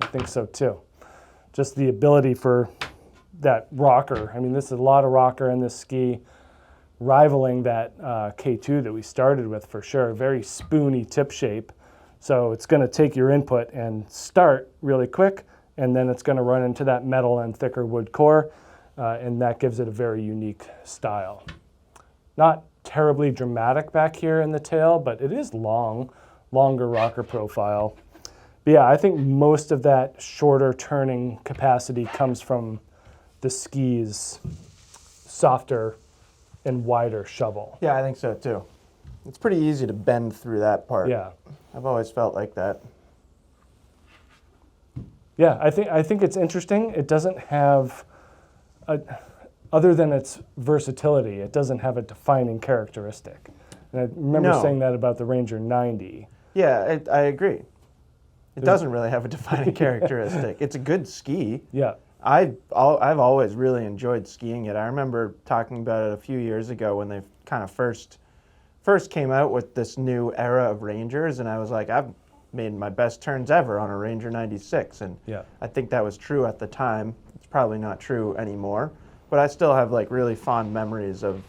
I think so too. Just the ability for that rocker. I mean, this is a lot of rocker in this ski, rivaling that K2 that we started with for sure. Very spoony tip shape. So it's going to take your input and start really quick, and then it's going to run into that metal and thicker wood core, and that gives it a very unique style. Not terribly dramatic back here in the tail, but it is longer rocker profile. But yeah, I think most of that shorter turning capacity comes from the ski's softer and wider shovel. Yeah, I think so too. It's pretty easy to bend through that part. Yeah. I've always felt like that. Yeah, I think it's interesting. It doesn't have, other than its versatility, it doesn't have a defining characteristic. And I remember saying that about the Ranger 90. Yeah, I agree. It doesn't really have a defining characteristic. It's a good ski. Yeah. I've always really enjoyed skiing it. I remember talking about it a few years ago when they kind of first came out with this new era of Rangers, and I was like, I've made my best turns ever on a Ranger 96, and Yeah. I think that was true at the time. It's probably not true anymore, but I still have like really fond memories of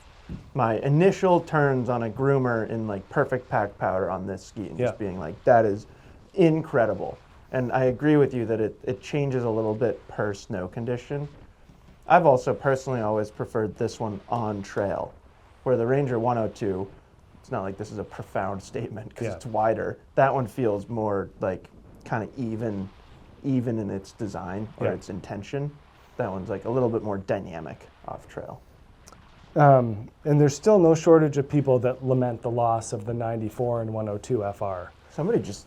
my initial turns on a groomer in like perfect pack powder on this ski, and just being like, that is incredible. And I agree with you that it changes a little bit per snow condition. I've also personally always preferred this one on trail, where the Ranger 102, it's not like this is a profound statement because it's wider. That one feels more like kind of even in its design or its intention. That one's like a little bit more dynamic off trail. And there's still no shortage of people that lament the loss of the 94 and 102 FR.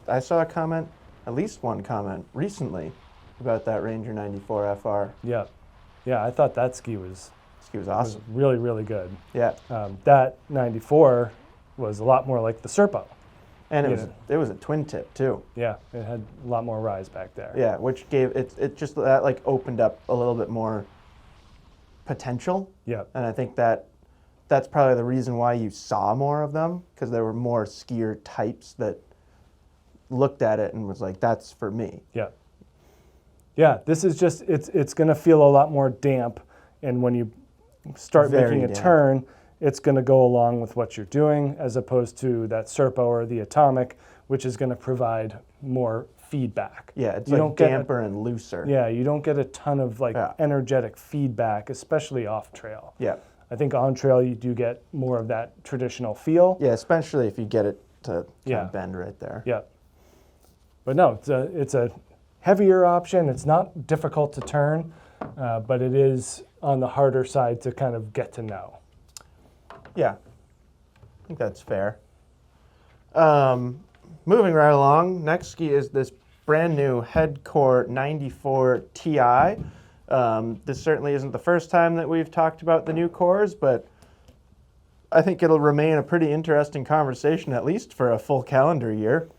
I saw a comment, at least one comment recently about that Ranger 94 FR. Yeah. Yeah, I thought that ski was awesome. really, really good. Yeah. That 94 was a lot more like the Serpo. And it was a twin tip too. Yeah, it had a lot more rise back there. Yeah, which gave it just that like opened up a little bit more potential. Yeah. And I think that's probably the reason why you saw more of them, because there were more skier types that looked at it and was like, that's for me. Yeah. Yeah, this is just, it's going to feel a lot more damp, and when you start making a turn, it's going to go along with what you're doing, as opposed to that Serpo or the Atomic, which is going to provide more feedback. Yeah, it's like damper and looser. Yeah, you don't get a ton of like energetic feedback, especially off trail. Yeah. I think on trail you do get more of that traditional feel. Yeah, especially if you get it to kind of bend right there. Yeah. But no, it's a heavier option. It's not difficult to turn, but it is on the harder side to kind of get to know. Yeah, I think that's fair. Moving right along, next ski is this brand new Headcore 94 Ti. This certainly isn't the first time that we've talked about the new cores, but I think it'll remain a pretty interesting conversation, at least for a full calendar year.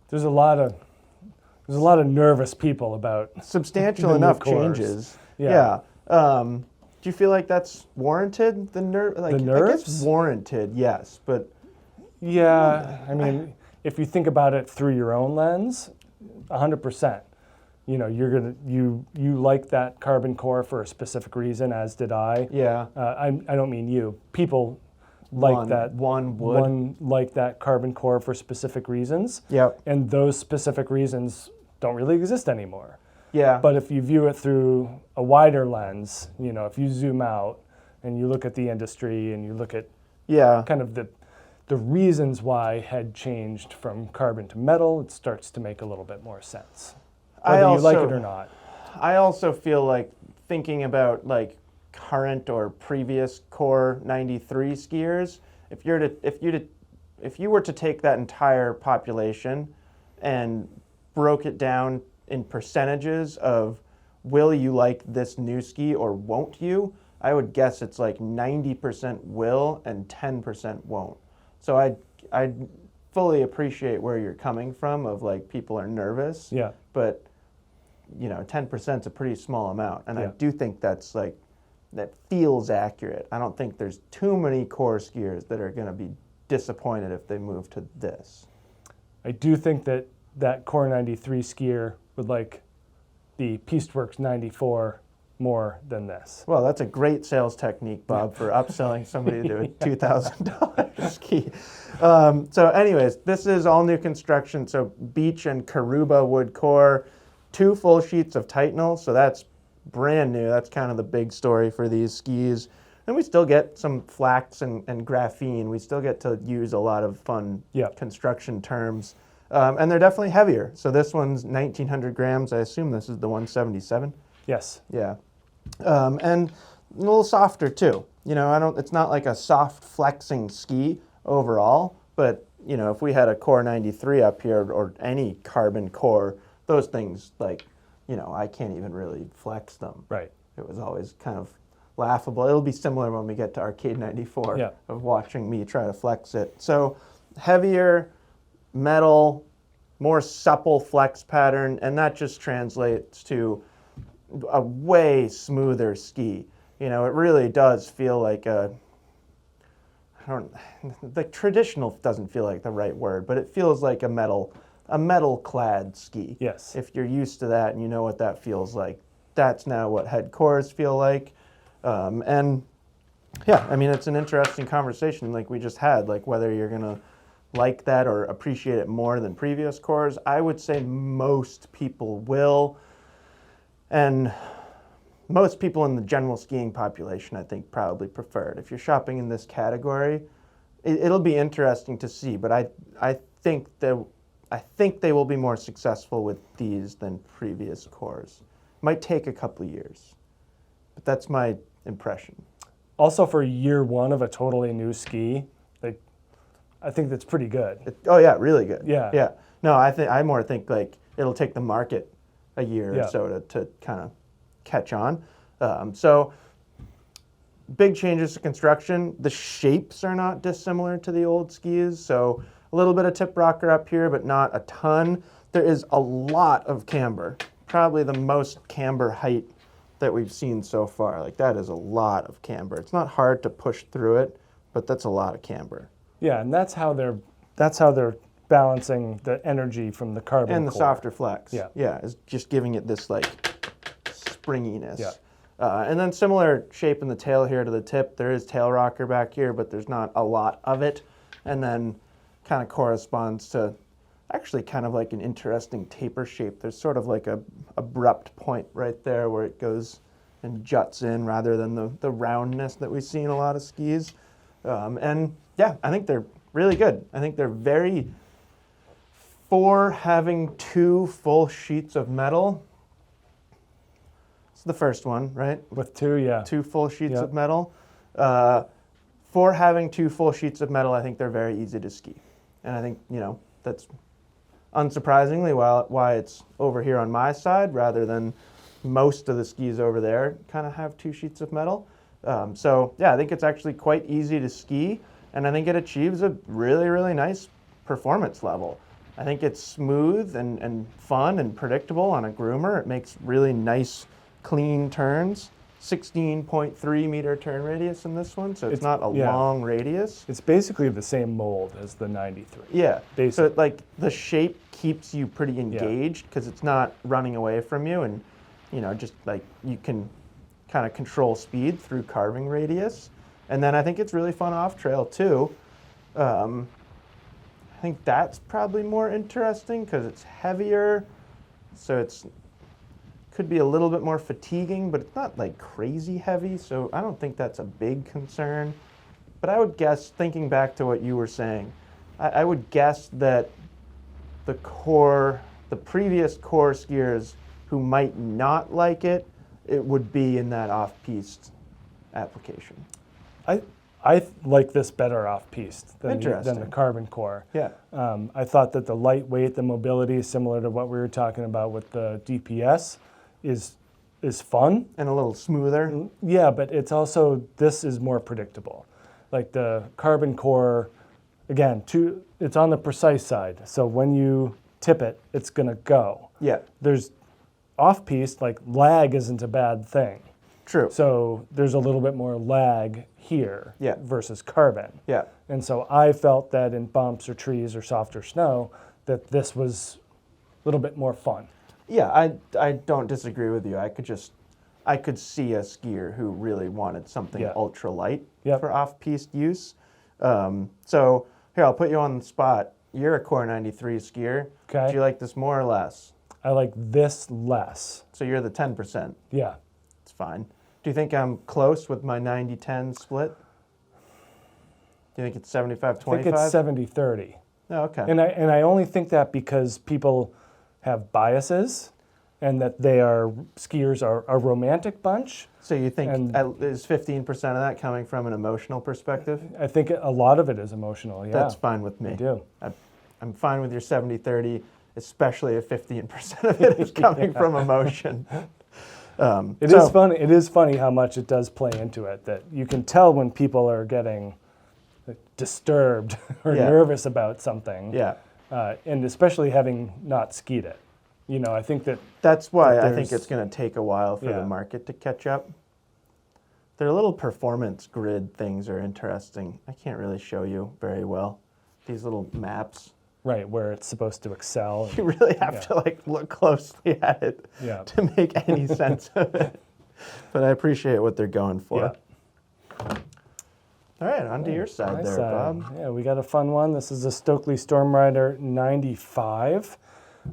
There's a lot of nervous people about substantial enough changes. Yeah. Do you feel like that's warranted? The nerves? I guess warranted, yes, but yeah. I mean, if you think about it through your own lens, 100%. You know, you like that carbon core for a specific reason, as did I. Yeah. I don't mean you. People like that. One like that carbon core for specific reasons. Yep. And those specific reasons don't really exist anymore. Yeah. But if you view it through a wider lens, you know, if you zoom out and you look at the industry and you look at kind of the reasons why head changed from carbon to metal, it starts to make a little bit more sense. Whether you like it or not. I also feel like thinking about like current or previous core 93 skiers, if you were to take that entire population and broke it down in percentages of will you like this new ski or won't you, I would guess it's like 90% will and 10% won't. So I fully appreciate where you're coming from of like people are nervous. Yeah. But 10% is a pretty small amount. And I Yeah. do think that's like, that feels accurate. I don't think there's too many core skiers that are going to be disappointed if they move to this. I do think that that Core 93 skier would like the Pisteworks 94 more than this. Well, that's a great sales technique, Bob, for upselling somebody to a $2,000 ski. So anyways, this is all new construction. So beech and Karuba wood core, 2 full sheets of Titanal. So that's brand new. That's kind of the big story for these skis. And we still get some flax and graphene. We still get to use a lot of fun construction terms. And they're definitely heavier. So this one's 1,900 grams. I assume this is the 177. Yes. Yeah. And a little softer too. It's not like a soft flexing ski overall, but if we had a Core 93 up here or any carbon core, those things I can't even really flex them. Right. It was always kind of laughable. It'll be similar when we get to Arcade 94 of watching me try to flex it. So heavier metal, more supple flex pattern, and that just translates to a way smoother ski. It really does feel like traditional doesn't feel like the right word, but it feels like a metal clad ski. Yes. If you're used to that and you know what that feels like, that's now what head cores feel like. And yeah, I mean, it's an interesting conversation like we just had, like whether you're going to like that or appreciate it more than previous cores. I would say most people will. And most people in the general skiing population, I think, probably prefer it. If you're shopping in this category, it'll be interesting to see. But I think they will be more successful with these than previous cores. Might take a couple of years, but that's my impression. Also, for year one of a totally new ski, I think that's pretty good. Oh yeah, really good. Yeah. Yeah. No, I more think like it'll take the market a year or so to kind of catch on. So big changes to construction. The shapes are not dissimilar to the old skis. So a little bit of tip rocker up here, but not a ton. There is a lot of camber, probably the most camber height that we've seen so far. Like that is a lot of camber. It's not hard to push through it, but that's a lot of camber. Yeah, and that's how they're balancing the energy from the carbon and the core. softer flex. Yeah. Yeah, is just giving it this like springiness. Yeah. And then similar shape in the tail here to the tip. There is tail rocker back here, but there's not a lot of it. And then kind of corresponds to actually kind of like an interesting taper shape. There's sort of like a abrupt point right there where it goes and juts in rather than the roundness that we see in a lot of skis. And yeah, I think they're really good. I think they're very, for having 2 full sheets of metal. It's the first one, right? With 2, yeah. 2 full sheets of metal. For having 2 full sheets of metal, I think they're very easy to ski. And I think, that's unsurprisingly why it's over here on my side rather than most of the skis over there kind of have 2 sheets of metal. So yeah, I think it's actually quite easy to ski, and I think it achieves a really, really nice performance level. I think it's smooth and fun and predictable on a groomer. It makes really nice, clean turns. 16.3 meter turn radius in this one, so it's not a long radius. It's basically the same mold as the 93. Yeah, basically. So like the shape keeps you pretty engaged because it's not running away from you, and just like you can kind of control speed through carving radius. And then I think it's really fun off trail too. I think that's probably more interesting because it's heavier, so it's could be a little bit more fatiguing, but it's not like crazy heavy, so I don't think that's a big concern. But I would guess, thinking back to what you were saying, I would guess that the previous core skiers who might not like it, it would be in that off-piste application. I like this better off-piste than Interesting. the carbon core. Yeah. I thought that the lightweight, the mobility, similar to what we were talking about with the DPS, is fun. And a little smoother. Yeah, but it's also, this is more predictable. Like the carbon core, again, it's on the precise side. So when you tip it, it's going to go. Yeah. There's off-piste, like lag isn't a bad thing. True. So there's a little bit more lag here Yeah. versus carbon. Yeah. And so I felt that in bumps or trees or softer snow, that this was a little bit more fun. Yeah, I don't disagree with you. I could see a skier who really wanted something Yeah. ultra light Yep. for off-piste use. So here, I'll put you on the spot. You're a Core 93 skier. Okay. Do you like this more or less? I like this less. So you're the 10%. Yeah. It's fine. Do you think I'm close with my 90-10 split? Do you think it's 75-25? I think it's 70-30. Oh, okay. And I only think that because people have biases and that skiers are a romantic bunch. So you think and- is 15% of that coming from an emotional perspective? I think a lot of it is emotional, yeah. That's fine with me. I do. I'm fine with your 70-30, especially if 15% of it is coming from emotion. It is funny. It is funny how much it does play into it. That you can tell when people are getting disturbed or Yeah. nervous about something. Yeah. And especially having not skied it. You know, I think That's why that I think there's- it's going to take a while for Yeah. the market to catch up. Their little performance grid things are interesting. I can't really show you very well. These little maps. right where it's supposed to excel. You really have to like look closely at it Yeah. to make any sense of it. But I appreciate what they're going for. Yeah. All right, on to your side Nice there, side. Bob. Yeah, we got a fun one. This is a Stockli Stormrider 95.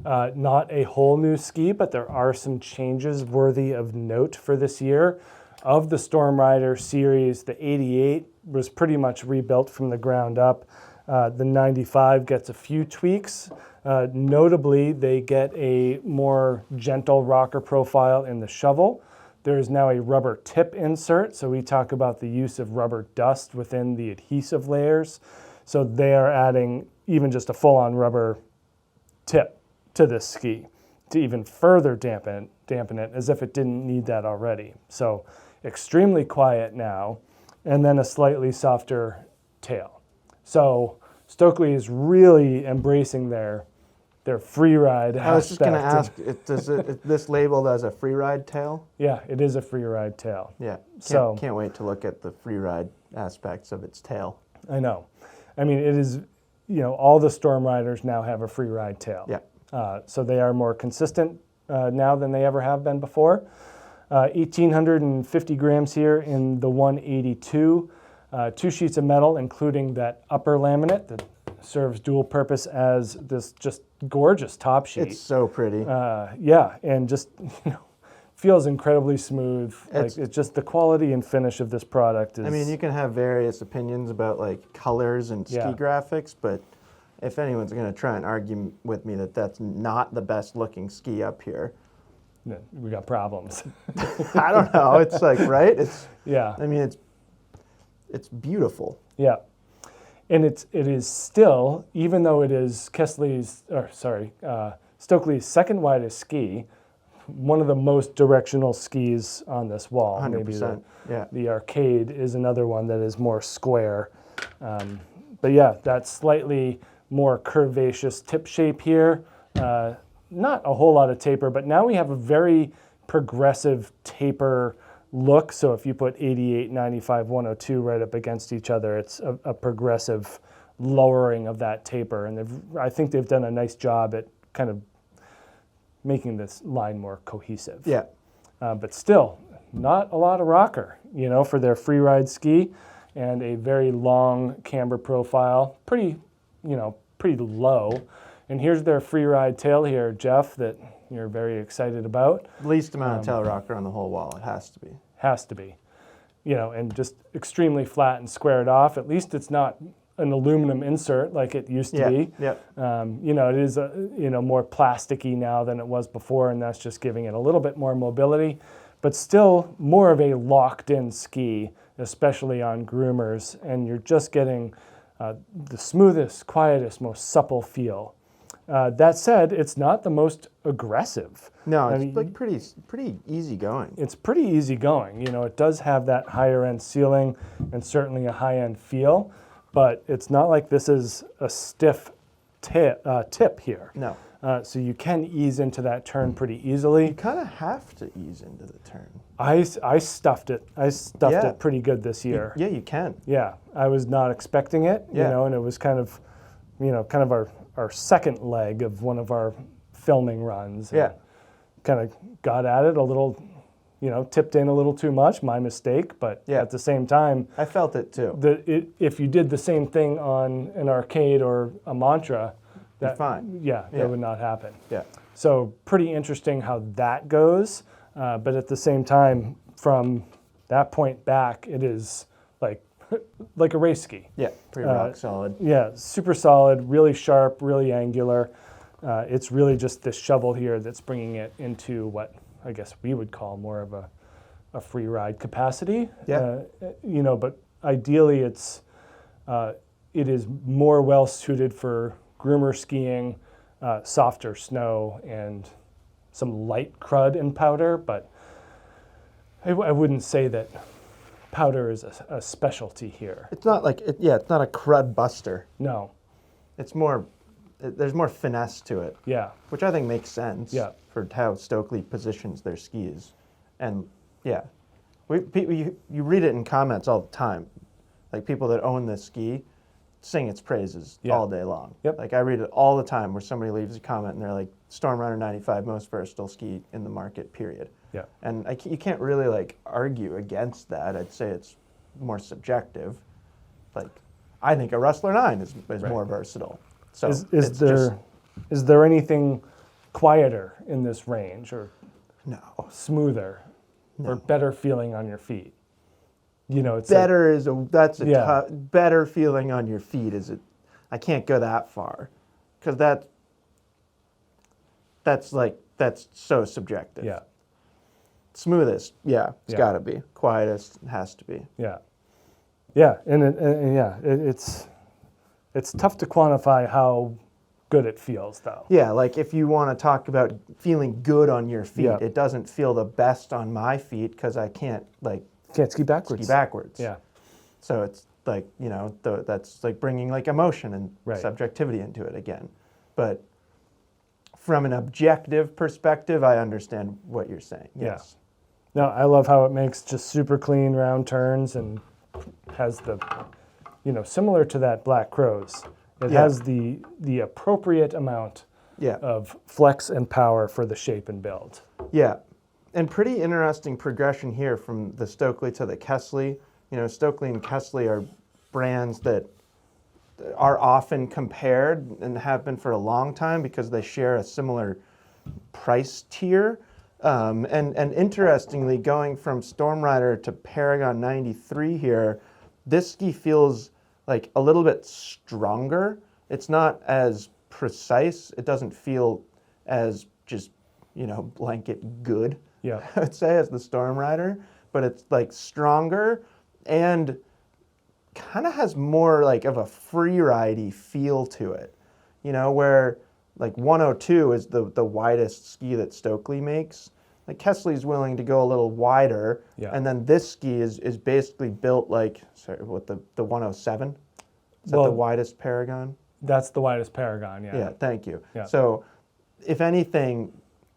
Not a whole new ski, but there are some changes worthy of note for this year. Of the Stormrider series, the 88 was pretty much rebuilt from the ground up. The 95 gets a few tweaks. Notably, they get a more gentle rocker profile in the shovel. There is now a rubber tip insert, so we talk about the use of rubber dust within the adhesive layers. So they are adding even just a full-on rubber tip to this ski to even further dampen it as if it didn't need that already. So extremely quiet now, and then a slightly softer tail. So Stockli is really embracing their free ride I was just going to aspect. ask, is this labeled as a free ride tail? Yeah, it is a free ride tail. Yeah. So- Can't wait to look at the free ride aspects of its tail. I know. I mean, it is, all the Stormriders now have a free ride tail. Yeah. So they are more consistent now than they ever have been before. 1,850 grams here in the 182. 2 sheets of metal, including that upper laminate that serves dual purpose as this just gorgeous top sheet. It's so pretty. Yeah, and just feels incredibly smooth. It's just the quality and finish of this product is. I mean, you can have various opinions about like colors and ski Yeah. graphics, but if anyone's going to try and argue with me that that's not the best looking ski up here, we got problems. I don't know. It's like, right? Yeah. I mean, it's beautiful. Yeah. And it is still, even though it is Stokli's second widest ski, one of the most directional skis on this wall. 100%. Yeah. The Arcade is another one that is more square. But yeah, that slightly more curvaceous tip shape here. Not a whole lot of taper, but now we have a very progressive taper look. So if you put 88, 95, 102 right up against each other, it's a progressive lowering of that taper. And I think they've done a nice job at kind of making this line more cohesive. Yeah. But still, not a lot of rocker, for their free ride ski, and a very long camber profile, pretty low. And here's their free ride tail here, Jeff, that you're very excited about. Least amount of tail rocker on the whole wall. It has to be. Has to be. And just extremely flat and squared off. At least it's not an aluminum insert like it used to be. Yeah. It is more plasticky now than it was before, and that's just giving it a little bit more mobility, but still more of a locked-in ski, especially on groomers, and you're just getting the smoothest, quietest, most supple feel. That said, it's not the most aggressive. No, it's like pretty easy going. It's pretty easy going. It does have that higher end ceiling and certainly a high end feel, but it's not like this is a stiff tip here. No. So you can ease into that turn pretty easily. You kind of have to ease into the turn. I stuffed it. I stuffed Yeah. it pretty good this year. Yeah, you can. Yeah, I was not expecting it, you Yeah. know, and it was kind of our second leg of one of our filming runs. Yeah. Kind of got at it a little, tipped in a little too much, my mistake, but Yeah. at the same time, I felt it too. if you did the same thing on an arcade or a Mantra, that, fine. Yeah, Yeah. that would not happen. Yeah. So pretty interesting how that goes, but at the same time, from that point back, it is like a race ski. Yeah, pretty rock solid. Yeah, super solid, really sharp, really angular. It's really just this shovel here that's bringing it into what I guess we would call more of a free ride capacity. Yeah. But ideally it is more well suited for groomer skiing, softer snow, and some light crud and powder, but I wouldn't say that powder is a specialty here. It's not like, it's not a crud buster. No. It's more, there's more finesse to it, Yeah. which I think makes sense Yeah. for how Stockli positions their skis. And yeah, you read it in comments all the time. Like people that own this ski sing its praises Yeah. all day long. Yep. Like I read it all the time where somebody leaves a comment and they're like, Stormrider 95, most versatile ski in the market, period. Yeah. And you can't really like argue against that. I'd say it's more subjective. Like I think a Rustler 9 is more versatile. So Is there anything quieter in this range, or no. smoother, or better feeling on your feet? It's Better is that's a Yeah. better feeling on your feet. Is it? I can't go that far, because that's so subjective. Yeah, Smoothest, yeah, it's Yeah. got to be. Quietest, it has to be. yeah, yeah, it's tough to quantify how good it feels, though. Yeah, like if you want to talk about feeling good on your feet, Yeah. it doesn't feel the best on my feet because I can't Can't ski backwards. ski backwards. Yeah, So it's like, that's like bringing like emotion and Right. subjectivity into it again. But from an objective perspective, I understand what you're saying. Yes. No, I love how it makes just super clean round turns and has the, similar to that Black Crow's, it Yeah. has the appropriate amount Yeah. of flex and power for the shape and build. Yeah. And pretty interesting progression here from the Stockli to the Kastle. Stockli and Kastle are brands that are often compared and have been for a long time because they share a similar price tier. And interestingly, going from Stormrider to Paragon 93 here, this ski feels like a little bit stronger. It's not as precise. It doesn't feel as just, blanket good, Yeah. I would say, as the Stormrider, but it's like stronger and kind of has more like of a free-ridey feel to it, where like 102 is the widest ski that Stockli makes. Like Kastle's willing to go a little wider, Yeah. and then this ski is basically built like, the 107? Is that the Well, widest Paragon? That's the widest Paragon, yeah. Yeah, thank you. Yeah. So if anything,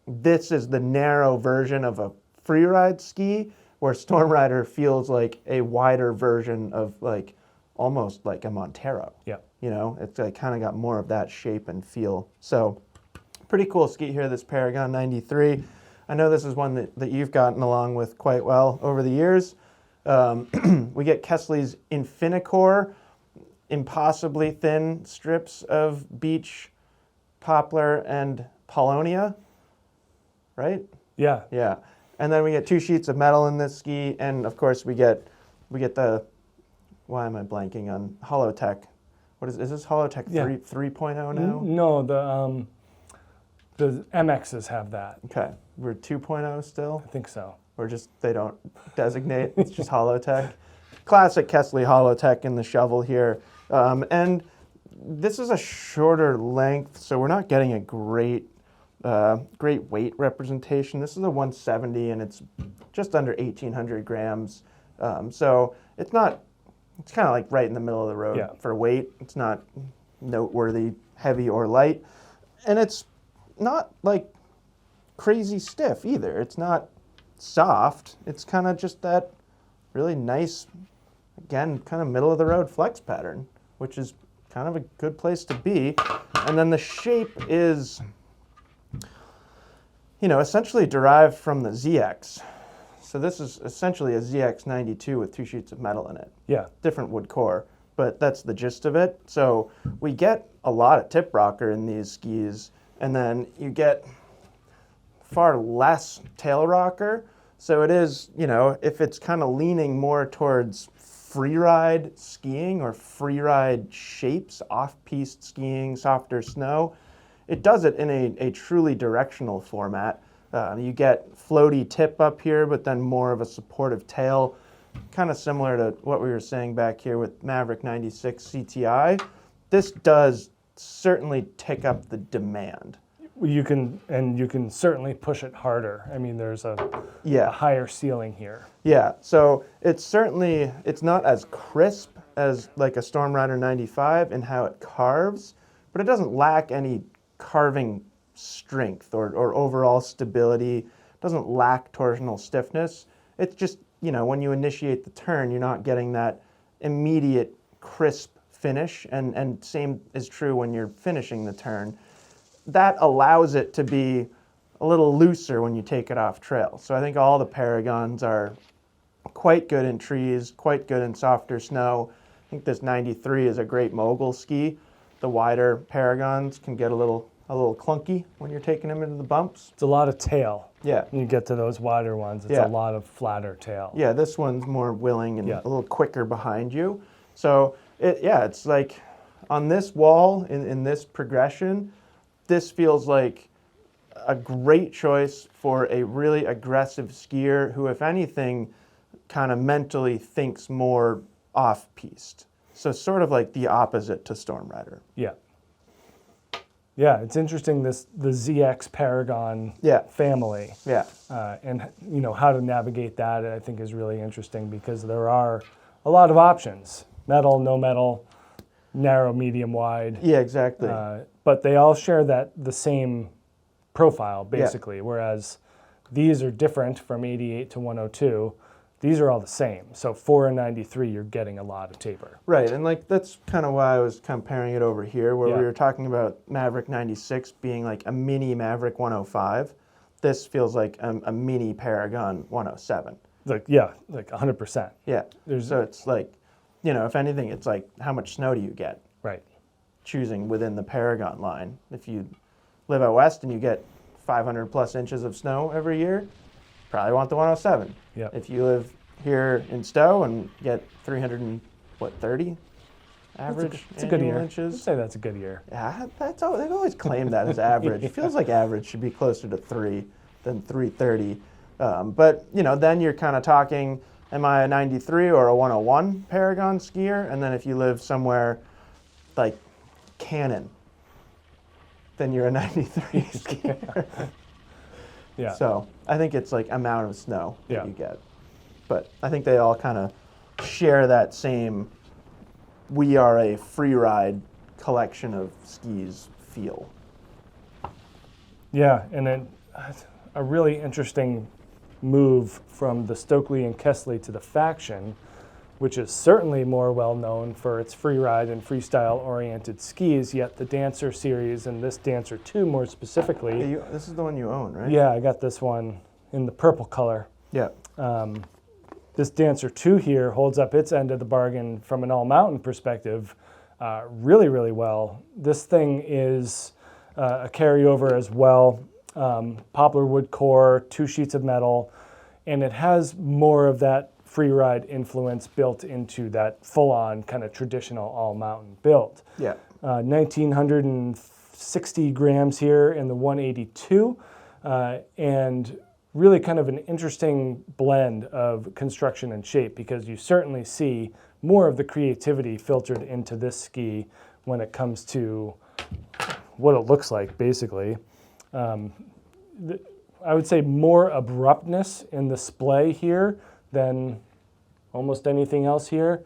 this is the narrow version of a freeride ski, where Stormrider feels like a wider version of like almost like a Montero. Yeah. It's like kind of got more of that shape and feel. So pretty cool ski here, this Paragon 93. I know this is one that you've gotten along with quite well over the years. We get Kastle's Infinicore, impossibly thin strips of beech, poplar, and paulownia, right? Yeah. Yeah. And then we get 2 sheets of metal in this ski, and of course we get the, why am I blanking on Holotech? Is this Holotech Yeah. 3.0 now? No, the MXs have that. Okay. We're 2.0 still? I think so. Or just they don't designate, it's just Holotech. Classic Kastle Holotech in the shovel here. And this is a shorter length, so we're not getting a great weight representation. This is a 170 and it's just under 1,800 grams. So it's kind of like right in the middle of the road Yeah. for weight. It's not noteworthy, heavy or light. And it's not like crazy stiff either. It's not soft. It's kind of just that really nice, again, kind of middle of the road flex pattern, which is kind of a good place to be. And then the shape is, you know, essentially derived from the ZX. So this is essentially a ZX92 with 2 sheets of metal in it. Yeah. Different wood core, but that's the gist of it. So we get a lot of tip rocker in these skis, and then you get far less tail rocker. So it is, you know, if it's kind of leaning more towards free ride skiing or free ride shapes, off-piste skiing, softer snow, it does it in a truly directional format. You get floaty tip up here, but then more of a supportive tail, kind of similar to what we were saying back here with Maverick 96 CTI. This does certainly tick up the demand. You can certainly push it harder. I mean, there's a higher ceiling here. Yeah, so it's not as crisp as like a Stormrider 95 in how it carves, but it doesn't lack any carving strength or overall stability. It doesn't lack torsional stiffness. It's just, you know, when you initiate the turn, you're not getting that immediate crisp finish, and same is true when you're finishing the turn. That allows it to be a little looser when you take it off trail. So I think all the Paragons are quite good in trees, quite good in softer snow. I think this 93 is a great mogul ski. The wider Paragons can get a little clunky when you're taking them into the bumps. It's a lot of tail. Yeah. When you get to those wider ones, it's a lot of flatter tail. Yeah, this one's more willing and a little quicker behind you. So it's like on this wall, in this progression, this feels like a great choice for a really aggressive skier who, if anything, kind of mentally thinks more off-piste. So sort of like the opposite to Stormrider. Yeah. Yeah, it's interesting, the ZX Paragon family. Yeah. And, you know, how to navigate that, I think, is really interesting because there are a lot of options. Metal, no metal, narrow, medium, wide. Yeah, exactly. But they all share the same profile, basically, whereas these are different from 88 to 102. These are all the same. So 4 and 93, you're getting a lot of taper. Right, and like that's kind of why I was comparing it over here, where we were talking about Maverick 96 being like a mini Maverick 105. This feels like a mini Paragon 107. Like 100%. Yeah, so it's like, you know, if anything, it's like how much snow do you get? Right. Choosing within the Paragon line. If you live out west and you get 500 plus inches of snow every year, probably want the 107. Yeah. If you live here in Stowe and get 330 average it's a good year. inches. I'd say that's a good year. Yeah, they've always claimed that as average. It feels like average should be closer to 3 than 330. But you know, then you're kind of talking, am I a 93 or a 101 Paragon skier? And then if you live somewhere like Cannon, then you're a 93 skier. Yeah. So I think it's like amount of snow that you get. But I think they all kind of share that same, we are a free ride collection of skis feel. Yeah, and then a really interesting move from the Stockli and Kastle to the Faction, which is certainly more well known for its free ride and freestyle oriented skis, yet the Dancer series and this Dancer 2 more specifically. Hey, this is the one you own, right? Yeah, I got this one in the purple color. Yeah. This Dancer 2 here holds up its end of the bargain from an all-mountain perspective really, really well. This thing is a carryover as well. Poplar wood core, 2 sheets of metal, and it has more of that free ride influence built into that full-on kind of traditional all-mountain build. Yeah. 1,960 grams here in the 182, and really kind of an interesting blend of construction and shape because you certainly see more of the creativity filtered into this ski when it comes to what it looks like, basically. I would say more abruptness in the splay here than almost anything else here.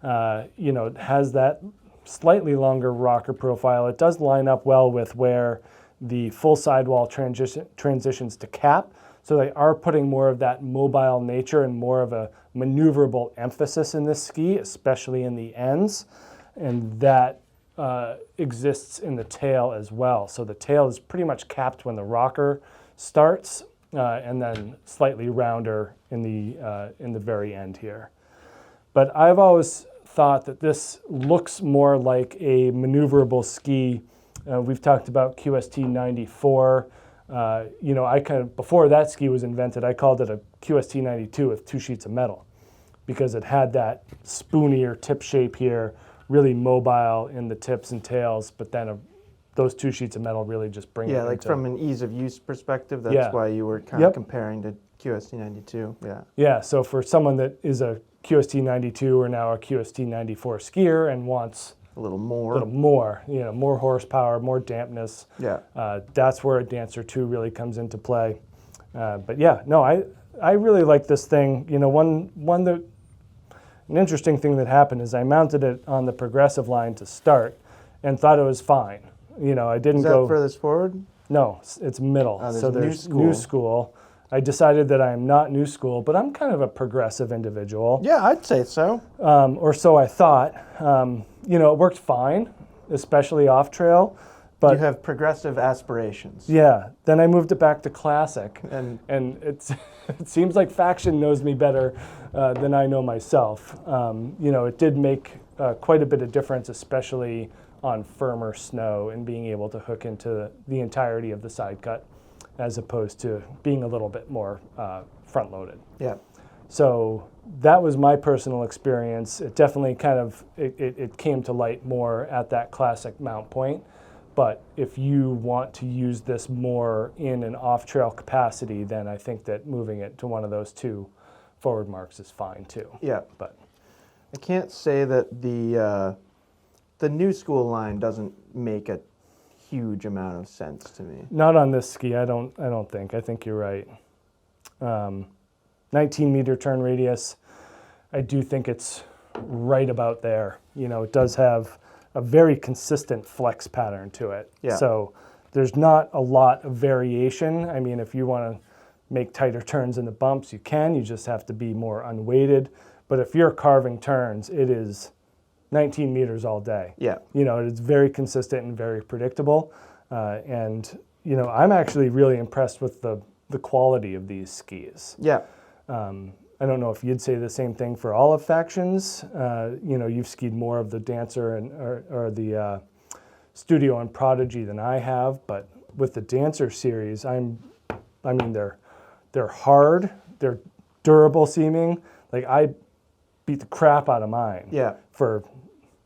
You know, it has that slightly longer rocker profile. It does line up well with where the full sidewall transitions to cap. So they are putting more of that mobile nature and more of a maneuverable emphasis in this ski, especially in the ends. And that exists in the tail as well. So the tail is pretty much capped when the rocker starts, and then slightly rounder in the very end here. But I've always thought that this looks more like a maneuverable ski. We've talked about QST 94. You know, before that ski was invented, I called it a QST 92 with 2 sheets of metal because it had that spoonier tip shape here, really mobile in the tips and tails, but then those 2 sheets of metal really just bring it Yeah, like into, from an ease of use perspective, that's why you were kind of comparing to QST 92. Yeah. Yeah, so for someone that is a QST 92 or now a QST 94 skier and wants a little more, you know, more horsepower, more dampness. Yeah. That's where a Dancer 2 really comes into play. But yeah, no, I really like this thing. You know, an interesting thing that happened is I mounted it on the progressive line to start and thought it was fine. You know, I didn't go furthest forward? No, it's middle. So there's new school. I decided that I'm not new school, but I'm kind of a progressive individual. Yeah, I'd say so. Or so I thought. You know, it worked fine, especially off trail. But you have progressive aspirations. Yeah. Then I moved it back to classic, and it seems like Faction knows me better than I know myself. You know, it did make quite a bit of difference, especially on firmer snow and being able to hook into the entirety of the side cut, as opposed to being a little bit more front loaded. Yeah. So that was my personal experience. It definitely kind of, it came to light more at that classic mount point. But if you want to use this more in an off-trail capacity, then I think that moving it to one of those 2 forward marks is fine too. Yeah. But I can't say that the new school line doesn't make a huge amount of sense to me. not on this ski, I don't think. I think you're right. 19 meter turn radius, I do think it's right about there. You know, it does have a very consistent flex pattern to it. Yeah. So there's not a lot of variation. I mean, if you want to make tighter turns in the bumps, you can. You just have to be more unweighted. But if you're carving turns, it is 19 meters all day. Yeah. You know, it's very consistent and very predictable. And, you know, I'm actually really impressed with the quality of these skis. Yeah. I don't know if you'd say the same thing for all of Factions. You know, you've skied more of the Dancer or the Studio and Prodigy than I have, but with the Dancer series, I mean, they're hard, they're durable seeming. Like I beat the crap out of mine. Yeah. For,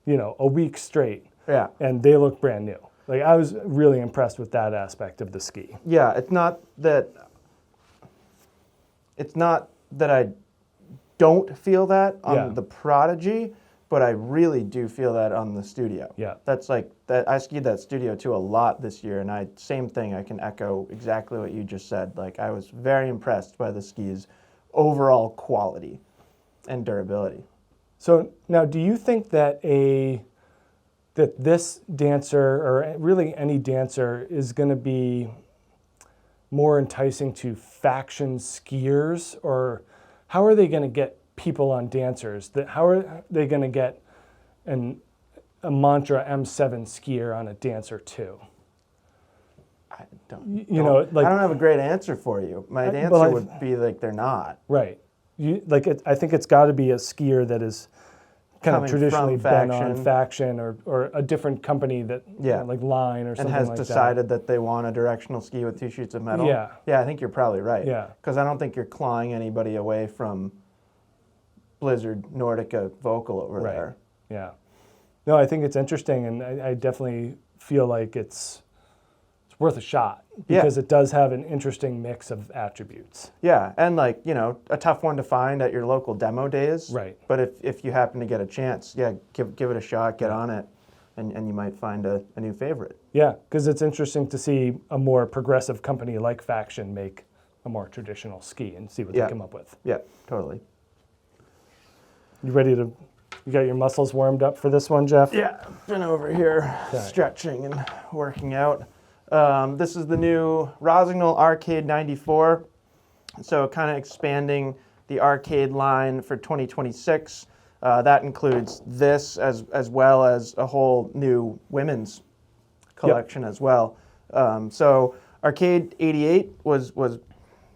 you know, a week straight. Yeah. And they look brand new. Like I was really impressed with that aspect of the ski. Yeah, it's not that I don't feel that on the Prodigy, but I really do feel that on the Studio. Yeah. That's like that. I skied that Studio 2 a lot this year, and same thing. I can echo exactly what you just said. Like I was very impressed by the ski's overall quality and durability. So now, do you think that this Dancer, or really any Dancer, is going to be more enticing to Faction skiers, or how are they going to get people on Dancers? How are they going to get a Mantra M7 skier on a Dancer 2? I I don't have a great answer for you. My answer would be like they're not. Right. I think it's got to be a skier that is kind of traditionally been on Faction or a different company that, like Line or something like that. And has decided that they want a directional ski with 2 sheets of metal. Yeah. Yeah, I think you're probably right. Yeah. Because I don't think you're clawing anybody away from Blizzard, Nordica, Volkl over there. Yeah. No, I think it's interesting, and I definitely feel like it's worth a shot because it does have an interesting mix of attributes. Yeah, and like, you know, a tough one to find at your local demo days. Right. But if you happen to get a chance, give it a shot, get on it, and you might find a new favorite. Yeah, because it's interesting to see a more progressive company like Faction make a more traditional ski and see what they come up with. Yeah, totally. You got your muscles warmed up for this one, Jeff? Yeah, been over here stretching and working out. This is the new Rossignol Arcade 94. So kind of expanding the arcade line for 2026. That includes this as well as a whole new women's collection as well. So Arcade 88 was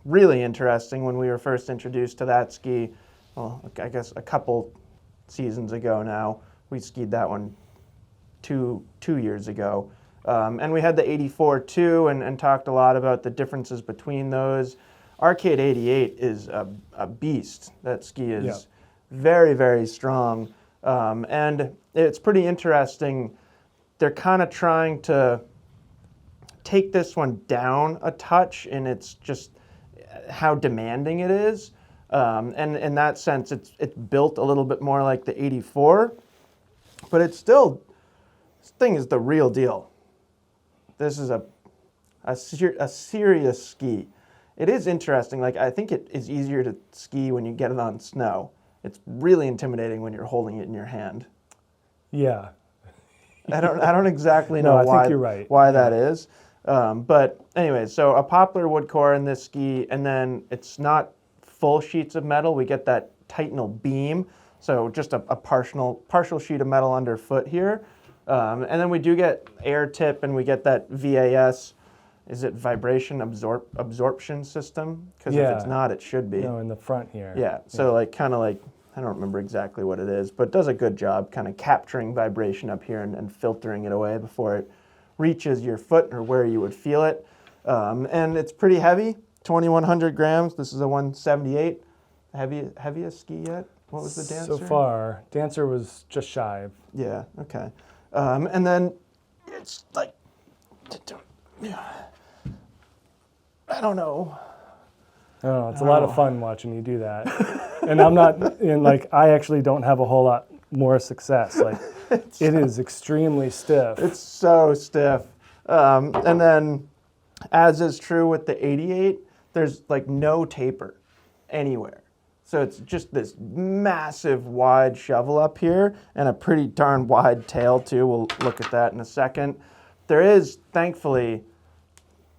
really interesting when we were first introduced to that ski. Well, I guess a couple seasons ago now. We skied that one two years ago. And we had the 84 too, and talked a lot about the differences between those. Arcade 88 is a beast. That ski is very, very strong. And it's pretty interesting. They're kind of trying to take this one down a touch, and it's just how demanding it is. And in that sense, it's built a little bit more like the 84, but it's still, this thing is the real deal. This is a serious ski. It is interesting. Like, I think it is easier to ski when you get it on snow. It's really intimidating when you're holding it in your hand. Yeah. I don't exactly know I think you're right. why that is. But anyway, so a poplar wood core in this ski, and then it's not full sheets of metal. We get that Titanal beam, so just a partial sheet of metal underfoot here. And then we do get air tip, and we get that VAS. Is it vibration absorption system? Because if it's not, it should be. No, in the front here. Yeah, so like kind of like, I don't remember exactly what it is, but it does a good job kind of capturing vibration up here and filtering it away before it reaches your foot or where you would feel it. And it's pretty heavy, 2,100 grams. This is a 178. Heaviest ski yet? What was the Dancer? So far, Dancer was just shy of. Yeah, okay. And then it's like, I don't know. Oh, it's a lot of fun watching you do that. And I'm not in I actually don't have a whole lot more success. Like, it is extremely stiff. It's so stiff. And then, as is true with the 88, there's like no taper anywhere. So it's just this massive wide shovel up here and a pretty darn wide tail too. We'll look at that in a second. There is, thankfully,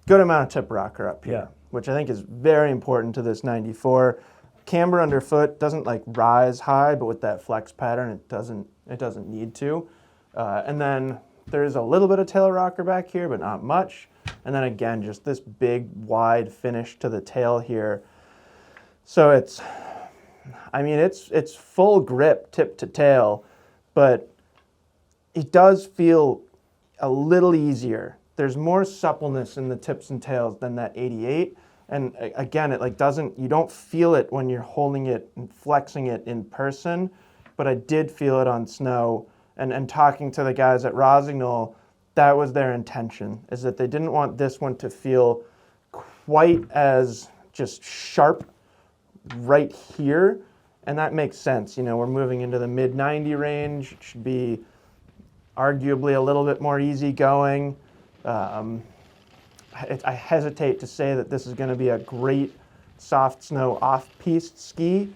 good amount of tip rocker up here, which I think is very important to this 94. Camber underfoot doesn't like rise high, but with that flex pattern, it doesn't need to. And then there's a little bit of tail rocker back here, but not much. And then again, just this big wide finish to the tail here. So it's full grip tip to tail, but it does feel a little easier. There's more suppleness in the tips and tails than that 88. And again, it you don't feel it when you're holding it and flexing it in person, but I did feel it on snow. And talking to the guys at Rossignol, that was their intention, is that they didn't want this one to feel quite as just sharp right here. And that makes sense. You know, we're moving into the mid-90 range. It should be arguably a little bit more easygoing. I hesitate to say that this is going to be a great soft snow off-piste ski,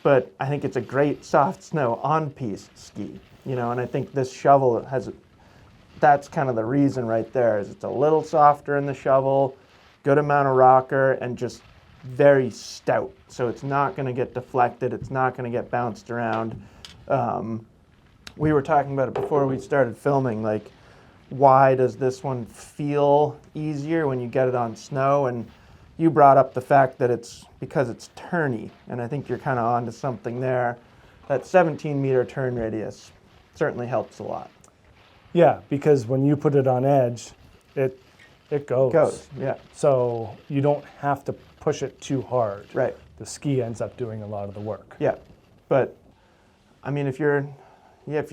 but I think it's a great soft snow on-piste ski. You know, and I think this shovel that's kind of the reason right there, is it's a little softer in the shovel, good amount of rocker, and just very stout. So it's not going to get deflected. It's not going to get bounced around. We were talking about it before we started filming, like, why does this one feel easier when you get it on snow? And you brought up the fact that it's because it's turny, and I think you're kind of onto something there. That 17-meter turn radius certainly helps a lot. Yeah, because when you put it on edge, it goes. It goes, yeah. So you don't have to push it too hard. Right. The ski ends up doing a lot of the work. Yeah, but I mean, if you're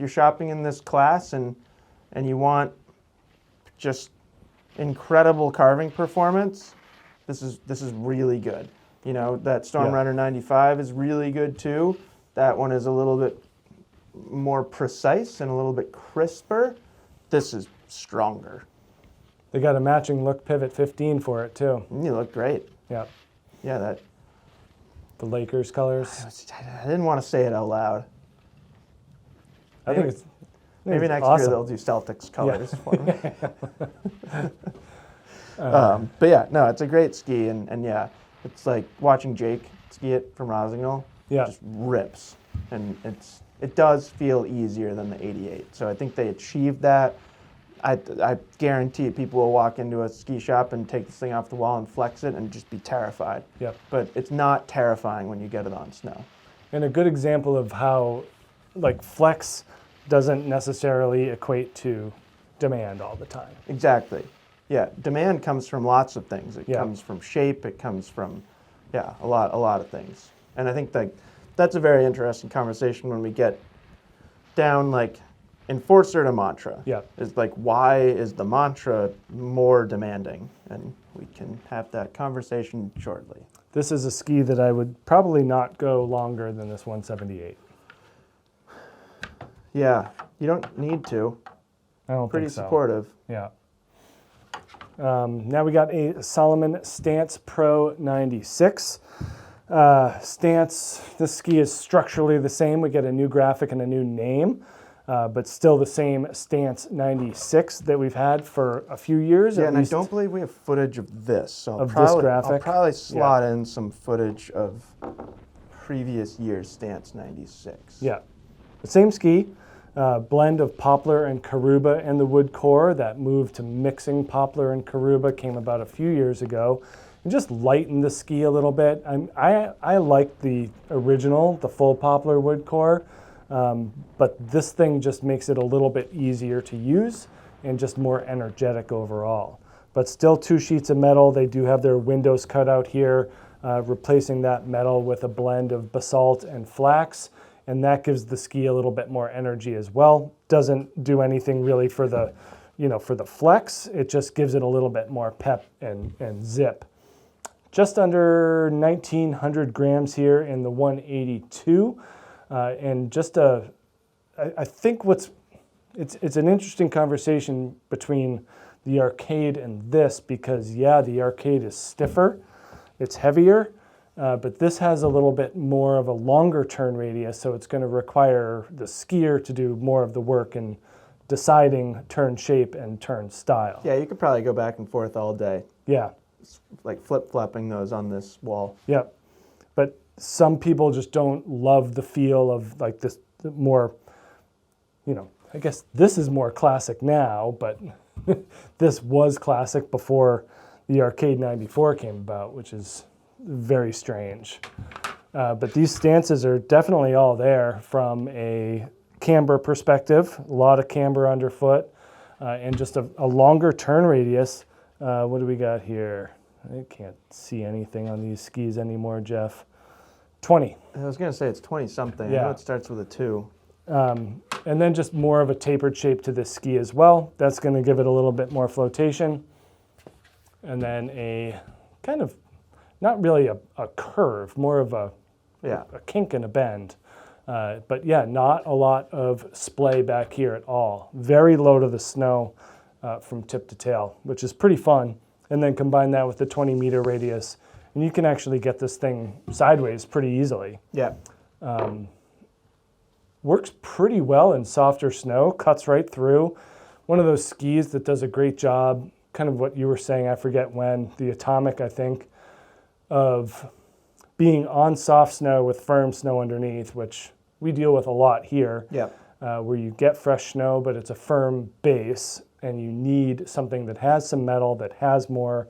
shopping in this class and you want just incredible carving performance, this is really good. You know, that Stormrider 95 is really good too. That one is a little bit more precise and a little bit crisper. This is stronger. They got a matching look pivot 15 for it too. You look great. Yeah. Yeah, that. The Lakers colors. I didn't want to say it out loud. I think it's maybe next awesome. year they'll do Celtics colors for me. But yeah, no, it's a great ski, and yeah, it's like watching Jake ski it from Rossignol. Yeah. Just rips, and it does feel easier than the 88. So I think they achieved that. I guarantee people will walk into a ski shop and take this thing off the wall and flex it and just be terrified. Yep. But it's not terrifying when you get it on snow. And a good example of how, like, flex doesn't necessarily equate to demand all the time. Exactly. Yeah, demand comes from lots of things. It Yeah. comes from shape. It comes from, yeah, a lot of things. And I think that's a very interesting conversation when we get down like Enforcer to Mantra. Yeah. Is like, why is the Mantra more demanding? And we can have that conversation shortly. This is a ski that I would probably not go longer than this 178. Yeah, you don't need to. I don't Pretty think so. supportive. Yeah. Now we got a Salomon Stance Pro 96. Stance, this ski is structurally the same. We get a new graphic and a new name, but still the same Stance 96 that we've had for a few years. Yeah, at and I least. don't believe we have footage of this. So Of this graphic? I'll probably slot in some footage of previous year's Stance 96. Yeah, the same ski, blend of poplar and Karuba in the wood core. That move to mixing poplar and Karuba came about a few years ago and just lightened the ski a little bit. I like the original, the full poplar wood core, but this thing just makes it a little bit easier to use and just more energetic overall. But still 2 sheets of metal. They do have their windows cut out here, replacing that metal with a blend of basalt and flax. And that gives the ski a little bit more energy as well. Doesn't do anything really for the, for the flex. It just gives it a little bit more pep and zip. Just under 1,900 grams here in the 182. And just I think it's an interesting conversation between the Arcade and this, because yeah, the Arcade is stiffer, it's heavier, but this has a little bit more of a longer turn radius, so it's going to require the skier to do more of the work in deciding turn shape and turn style. Yeah, you could probably go back and forth all day. Yeah. It's like flip-flopping those on this wall. Yep. But some people just don't love the feel of like this more, I guess this is more classic now, but this was classic before the Arcade 94 came about, which is very strange. But these stances are definitely all there from a camber perspective, a lot of camber underfoot, and just a longer turn radius. What do we got here? I can't see anything on these skis anymore, Jeff. 20. I was going to say it's 20-something. Yeah. I know it starts with a 2. And then just more of a tapered shape to this ski as well. That's going to give it a little bit more flotation. And then a kind of, not really a curve, more of a kink and a bend. But yeah, not a lot of splay back here at all. Very low to the snow from tip to tail, which is pretty fun. And then combine that with the 20-meter radius, and you can actually get this thing sideways pretty easily. Yeah. Works pretty well in softer snow, cuts right through. One of those skis that does a great job, kind of what you were saying, I forget when, the Atomic, I think, of being on soft snow with firm snow underneath, which we deal with a lot here, where you get fresh snow, but it's a firm base, and you need something that has some metal, that has more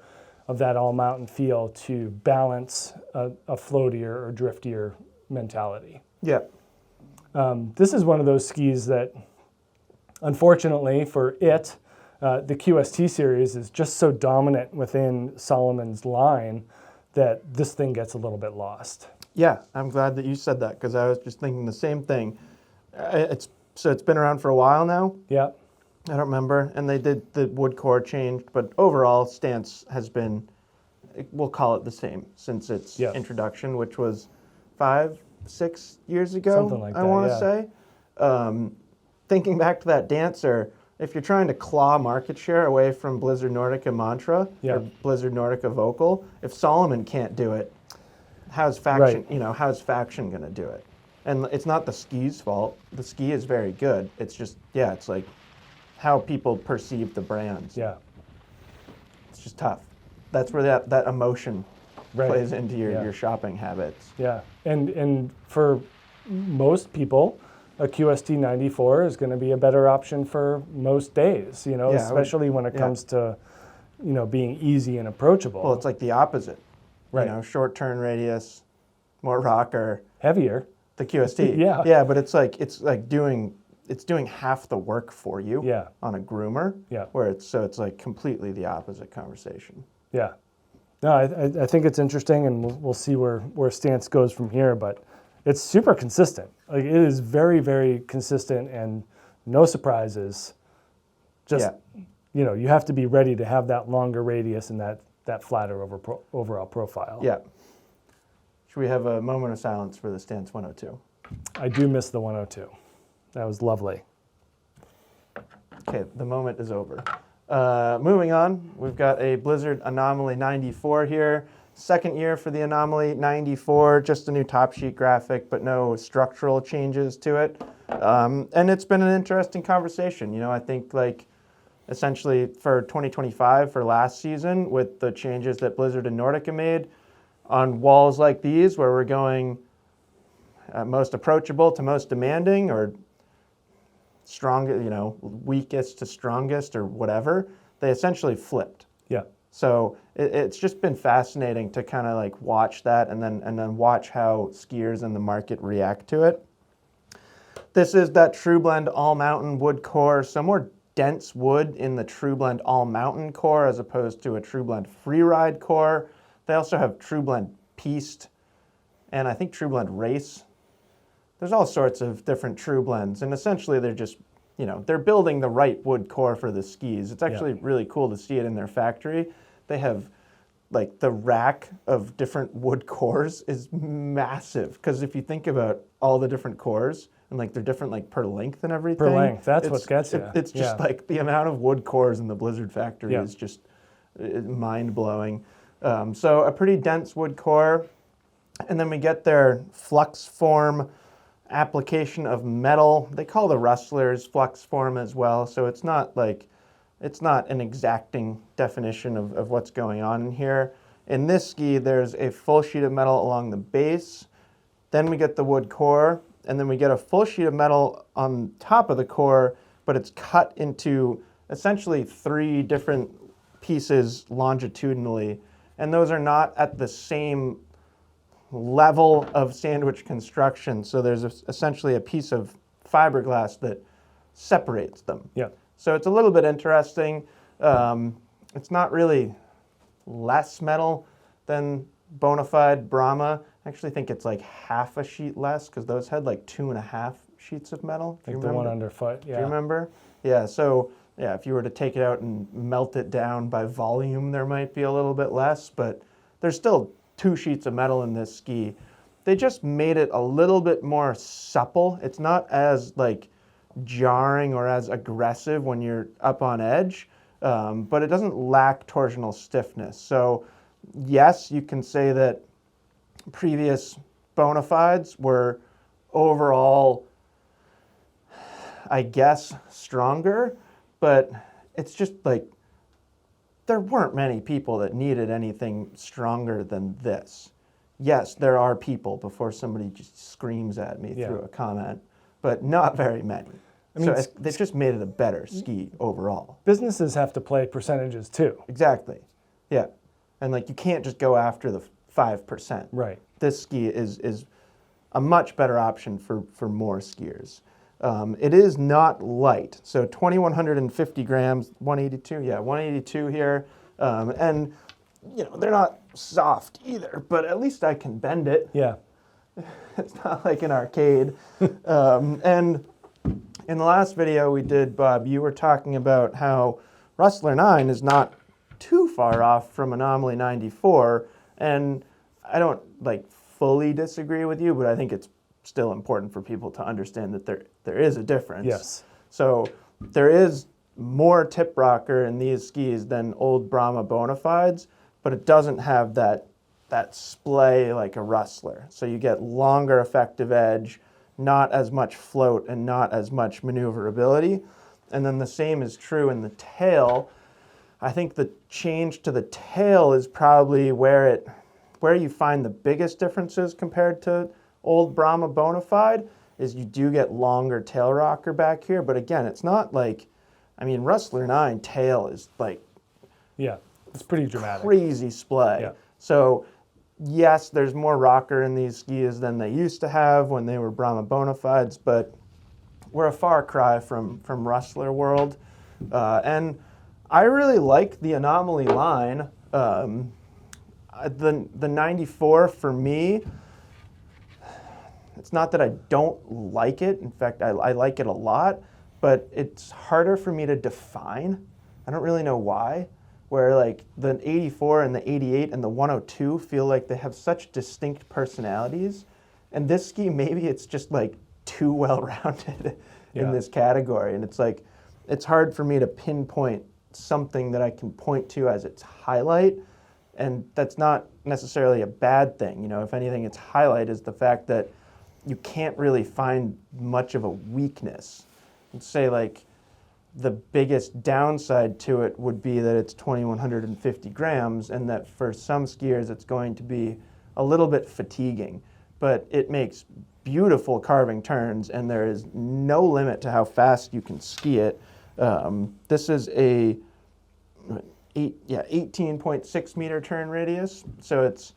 of that all-mountain feel to balance a floatier or driftier mentality. Yeah. This is one of those skis that, unfortunately for it, the QST series is just so dominant within Salomon's line that this thing gets a little bit lost. Yeah, I'm glad that you said that, because I was just thinking the same thing. It's been around for a while now. Yeah. I don't remember, and they did the wood core changed, but overall stance has been, we'll call it the same since its introduction, which was 5-6 years ago. Something like that, I want to say. Thinking back to that dancer, if you're trying to claw market share away from Blizzard Nordica Mantra or Blizzard Nordica Volkl, if Salomon can't do it, how's Faction? How's Faction going to do it? And it's not the ski's fault. The ski is very good. It's just it's like how people perceive the brands. Yeah. it's just tough. That's where that emotion Right. plays into Yeah. your shopping habits. Yeah, and for most people, a QST 94 is going to be a better option for most days, Yeah, I would- especially when it yeah. comes to, being easy and approachable. Well, it's like the opposite. Right. Short turn radius, more rocker, heavier. the QST. Yeah. Yeah, but it's doing half the work for you Yeah. on a groomer. Yeah. Where it's like completely the opposite conversation. Yeah. No, I think it's interesting, and we'll see where Stance goes from here, but it's super consistent. Like, it is very, very consistent and no surprises. Just, you have to be ready to have that longer radius and that flatter overall profile. Yeah. Should we have a moment of silence for the Stance 102? I do miss the 102. That was lovely. Okay, the moment is over. Moving on, we've got a Blizzard Anomaly 94 here. Second year for the Anomaly 94, just a new top sheet graphic, but no structural changes to it. And it's been an interesting conversation. I think essentially for 2025, for last season, with the changes that Blizzard and Nordica made on walls like these, where we're going most approachable to most demanding, or strongest, weakest to strongest, or whatever, they essentially flipped. Yeah. So it's just been fascinating to kind of watch that, and then watch how skiers in the market react to it. This is that True Blend All Mountain wood core, so more dense wood in the True Blend All Mountain core as opposed to a True Blend Freeride core. They also have True Blend Piste, and I think True Blend Race. There's all sorts of different True Blends, and essentially they're just, they're building the right wood core for the skis. It's actually really cool to see it in their factory. They have, the rack of different wood cores is massive, because if you think about all the different cores, and they're different per length and everything. Per length, that's what gets you. It's just the amount of wood cores in the Blizzard factory Yeah. is just mind-blowing. So a pretty dense wood core, and then we get their flux form application of metal. They call the rustlers flux form as well, so it's not an exacting definition of what's going on in here. In this ski, there's a full sheet of metal along the base, then we get the wood core, and then we get a full sheet of metal on top of the core, but it's cut into essentially 3 different pieces longitudinally, and those are not at the same level of sandwich construction. So there's essentially a piece of fiberglass that separates them. Yeah. So it's a little bit interesting. It's not really less metal than bona fide Brahma. I actually think it's half a sheet less, because those had 2.5 sheets of metal. Like the one underfoot, yeah. Do you remember? Yeah, so if you were to take it out and melt it down by volume, there might be a little bit less, but there's still 2 sheets of metal in this ski. They just made it a little bit more supple. It's not as jarring or as aggressive when you're up on edge, but it doesn't lack torsional stiffness. So yes, you can say that previous bona fides were overall, I guess, stronger, but it's just there weren't many people that needed anything stronger than this. Yes, there are people, before somebody just screams at me through a comment, but not very many. I mean, so they just made it a better ski overall. Businesses have to play percentages too. Exactly. Yeah. And you can't just go after the 5%. Right. This ski is a much better option for more skiers. It is not light, so 2,150 grams, 182, 182 here. And, they're not soft either, but at least I can bend it. Yeah. It's not like an arcade. And in the last video we did, Bob, you were talking about how Rustler 9 is not too far off from Anomaly 94, and I don't fully disagree with you, but I think it's still important for people to understand that there is a difference. Yes. So there is more tip rocker in these skis than old Brahma bona fides, but it doesn't have that splay like a Rustler. So you get longer effective edge, not as much float, and not as much maneuverability. And then the same is true in the tail. I think the change to the tail is probably where you find the biggest differences compared to old Brahma Bonafide, is you do get longer tail rocker back here. But again, it's not like, I mean, Rustler 9 tail is like, yeah, it's pretty dramatic. Crazy splay. Yeah. So yes, there's more rocker in these skis than they used to have when they were Brahma Bonafides, but we're a far cry from Rustler world. And I really like the Anomaly line. The 94 for me, it's not that I don't like it. In fact, I like it a lot, but it's harder for me to define. I don't really know why. Where like the 84 and the 88 and the 102 feel like they have such distinct personalities. And this ski, maybe it's just like too well-rounded in this category. And it's like, it's hard for me to pinpoint something that I can point to as its highlight. And that's not necessarily a bad thing. You know, if anything, its highlight is the fact that you can't really find much of a weakness. I'd say like the biggest downside to it would be that it's 2,150 grams and that for some skiers it's going to be a little bit fatiguing. But it makes beautiful carving turns and there is no limit to how fast you can ski it. This is a 18.6 meter turn radius. So it's,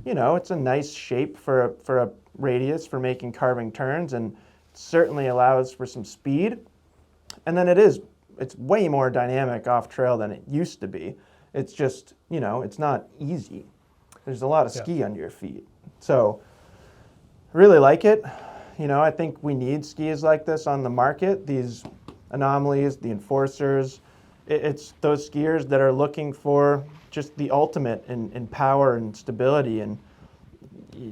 you know, it's a nice shape for a radius for making carving turns and certainly allows for some speed. And then it's way more dynamic off trail than it used to be. It's just, you know, it's not easy. There's a lot of ski under your feet. So I really like it. You know, I think we need skis like this on the market. These Anomalies, the Enforcers, it's those skiers that are looking for just the ultimate in power and stability. And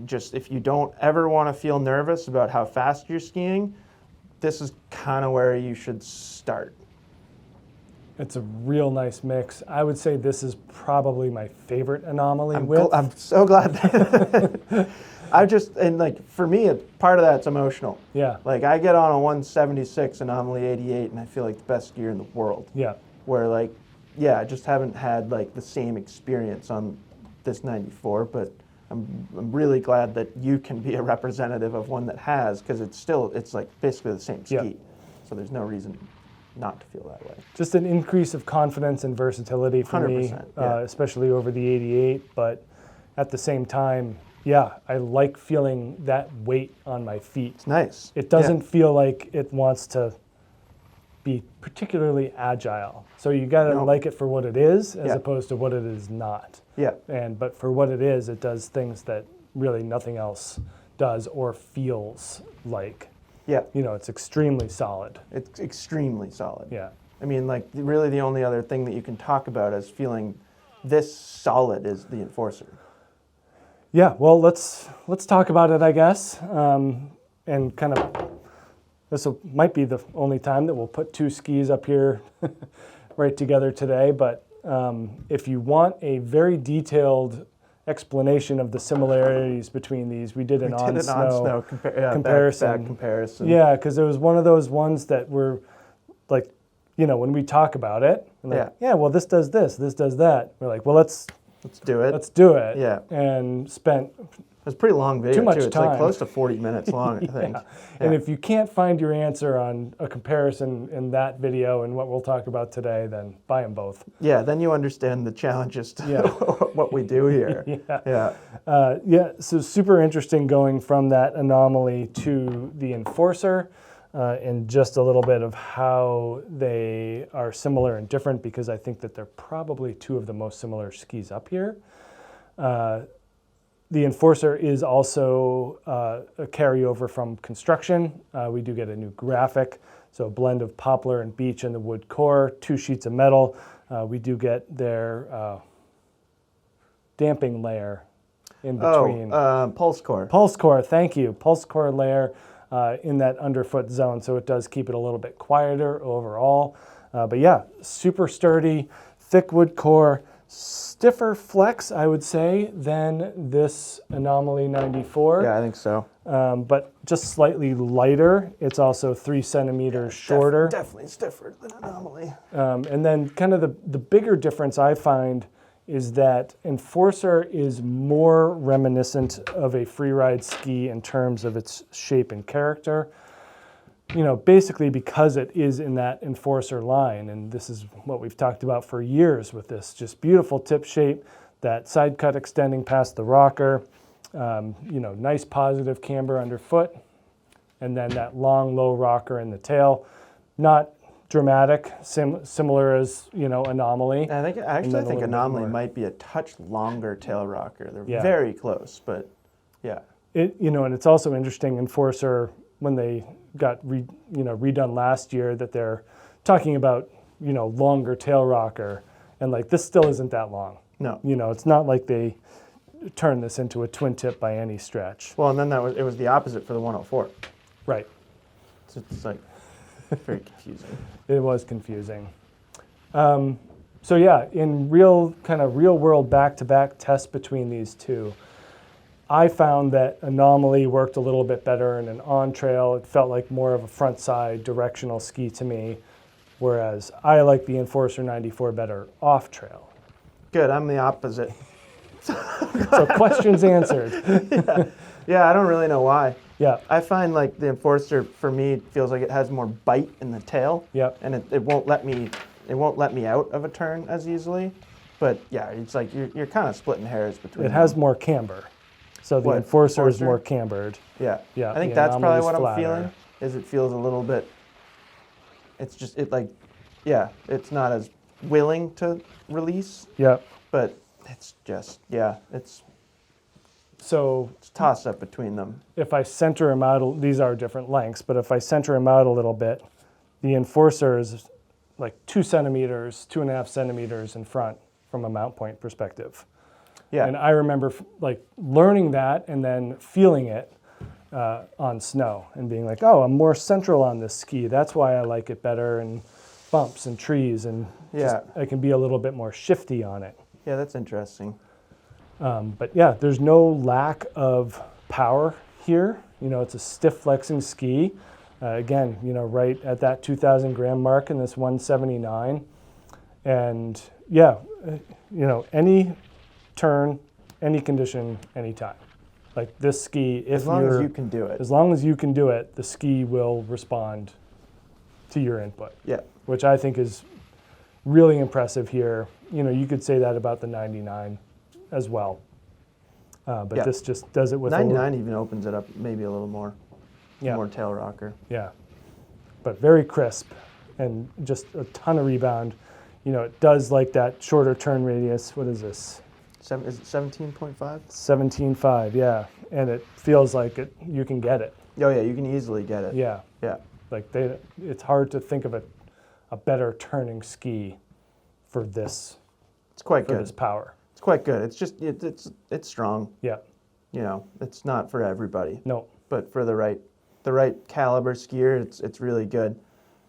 just if you don't ever want to feel nervous about how fast you're skiing, this is kind of where you should start. It's a real nice mix. I would say this is probably my favorite Anomaly width. I'm so glad that and like for me, part of that's emotional. Yeah. Like I get on a 176 Anomaly 88 and I feel like the best skier in the world. Yeah. Where like, yeah, I just haven't had like the same experience on this 94, but I'm really glad that you can be a representative of one that has, because it's like basically the same ski. Yeah. So there's no reason not to feel that way. Just an increase of confidence and versatility for me, especially over the 88. But at the same time, yeah, I like feeling that weight on my feet. It's nice. It doesn't feel like it wants to be particularly agile. So you gotta like it for what it is, as opposed to what it is not. Yeah. But for what it is, it does things that really nothing else does or feels like. Yeah. You know, it's extremely solid. It's extremely solid. Yeah. I mean, like really the only other thing that you can talk about as feeling this solid is the Enforcer. Yeah, well, let's talk about it, I guess, and kind of, might be the only time that we'll put two skis up here right together today, but if you want a very detailed explanation of the similarities between these, we did an on-snow comparison. Back comparison. Yeah, because it was one of those ones that were like, you know, when we talk about it, like, well, this does this, this does that. We're like, well, let's do it. Let's do it. Yeah. And spent it was a pretty long video, too much too. time. It's like close to 40 minutes long, I think. Yeah. And if you can't find your answer on a comparison in that video and what we'll talk about today, then buy them both. Yeah, then you understand the challenges to what we do here. So super interesting going from that Anomaly to the Enforcer. And just a little bit of how they are similar and different, because I think that they're probably two of the most similar skis up here. The Enforcer is also a carryover from construction. We do get a new graphic, so a blend of poplar and beech in the wood core, 2 sheets of metal. We do get their damping layer in between. Pulse core. Pulse core, thank you. Pulse core layer in that underfoot zone, so it does keep it a little bit quieter overall. But yeah, super sturdy, thick wood core, stiffer flex, I would say, than this Anomaly 94. Yeah, I think so. But just slightly lighter. It's also 3 centimeters shorter. Definitely stiffer than Anomaly. And then kind of the bigger difference I find is that Enforcer is more reminiscent of a freeride ski in terms of its shape and character. You know, basically because it is in that Enforcer line, and this is what we've talked about for years with this just beautiful tip shape, that side cut extending past the rocker, you know, nice positive camber underfoot, and then that long low rocker in the tail. Not dramatic, similar as, you know, Anomaly. I think I think Anomaly might be a touch longer tail rocker. They're very close, but yeah. You know, and it's also interesting, Enforcer, when they got redone last year, that they're talking about, you know, longer tail rocker, and like this still isn't that long. No. You know, it's not like they turned this into a twin tip by any stretch. Well, and then it was the opposite for the 104. Right. So it's like very confusing. It was confusing. So yeah, in real world back-to-back tests between these two, I found that Anomaly worked a little bit better in an on-trail. It felt like more of a front-side directional ski to me, whereas I like the Enforcer 94 better off-trail. Good, I'm the opposite. So questions answered. Yeah, I don't really know why. Yeah. I find like the Enforcer for me feels like it has more bite in the tail. Yep. And it won't let me out of a turn as easily. But yeah, it's like you're kind of splitting hairs between It has more camber. So the Enforcer is more cambered. Yeah. Yeah. I think that's probably what I'm feeling. Is it feels a little bit. It's just it's not as willing to release. Yep. But it's just it's toss up between them. If I center him out, these are different lengths, but if I center him out a little bit, the Enforcer is like 2 centimeters, 2.5 centimeters in front from a mount point perspective. Yeah. And I remember like learning that and then feeling it on snow and being like, oh, I'm more central on this ski. That's why I like it better, and bumps and trees, and I can be a little bit more shifty on it. Yeah, that's interesting. But yeah, there's no lack of power here. You know, it's a stiff flexing ski. Again, you know, right at that 2,000 gram mark in this 179. And yeah, you know, any turn, any condition, anytime. Like this ski, as long as you can do it. As long as you can do it, the ski will respond to your input. Yeah. Which I think is really impressive here. You know, you could say that about the 99 as well. But this just does it with 99 even opens it up maybe a little more. More tail rocker. Yeah. But very crisp and just a ton of rebound. You know, it does like that shorter turn radius. What is this? Is it 17.5? 17.5, yeah. And it feels like you can get it. Oh yeah, you can easily get it. Yeah. Yeah. Like it's hard to think of a better turning ski for this. It's quite good. For this power. It's quite good. It's just it's strong. Yeah. You know, it's not for everybody. No. But for the right caliber skier, it's really good.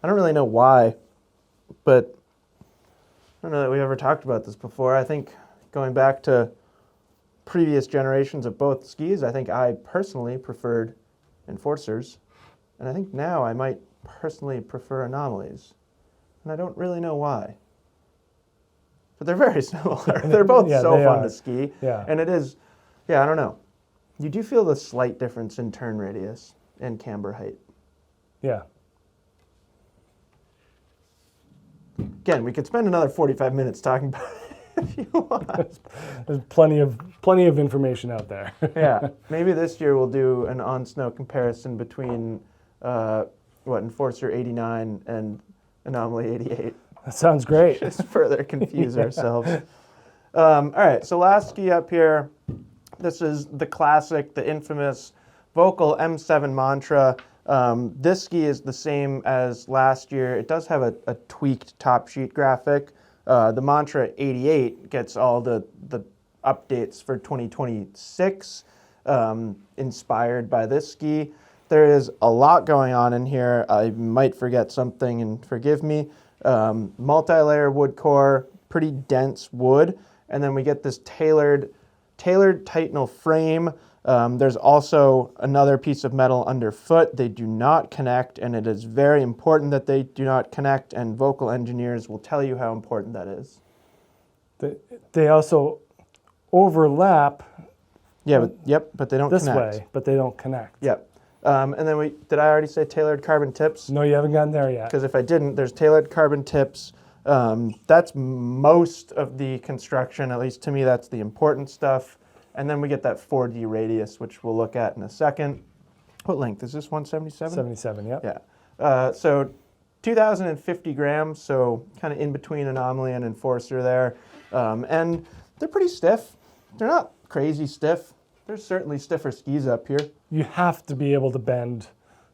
I don't really know why, but I don't know that we've ever talked about this before. I think going back to previous generations of both skis, I think I personally preferred Enforcers, and I think now I might personally prefer Anomalies, and I don't really know why. But they're very similar. They're both so fun to ski, and it is, I don't know. You do feel the slight difference in turn radius and camber height. Yeah. Again, we could spend another 45 minutes talking about it if you want. There's plenty of information out there. Yeah. Maybe this year we'll do an on-snow comparison between Enforcer 89 and Anomaly 88. That sounds great. Just further confuse ourselves. All right, so last ski up here. This is the classic, the infamous Volkl M7 Mantra. This ski is the same as last year. It does have a tweaked top sheet graphic. The Mantra 88 gets all the updates for 2026, inspired by this ski. There is a lot going on in here. I might forget something, and forgive me. Multi-layer wood core, pretty dense wood. and then we get this tailored Titanal frame. There's also another piece of metal underfoot. They do not connect, and it is very important that they do not connect, and Volkl engineers will tell you how important that is. They also overlap. Yeah, but they don't this connect. way, but they don't connect. Yep. And then did I already say tailored carbon tips? No, you haven't gotten there yet. Because if I didn't, there's tailored carbon tips. That's most of the construction, at least to me, that's the important stuff. And then we get that 4D radius, which we'll look at in a second. What length? Is this 177? 77, yep. Yeah. So 2,050 grams, so kind of in between Anomaly and Enforcer there. And they're pretty stiff. They're not crazy stiff. There's certainly stiffer skis up here. You have to be able to bend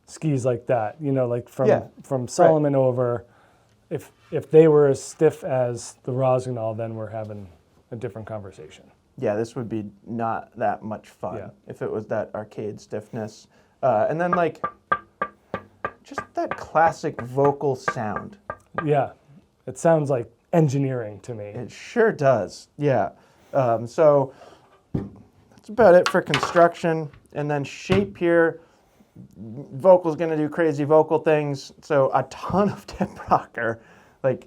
skis like that. You know, like from Salomon over. If they were as stiff as the Rossignol, then we're having a different conversation. Yeah, this would be not that much fun if it was that arcade stiffness. And then like, just that classic Volkl sound. Yeah, it sounds like engineering to me. It sure does, yeah. So that's about it for construction. And then shape here, Volkl's gonna do crazy Volkl things. So a ton of tip rocker, like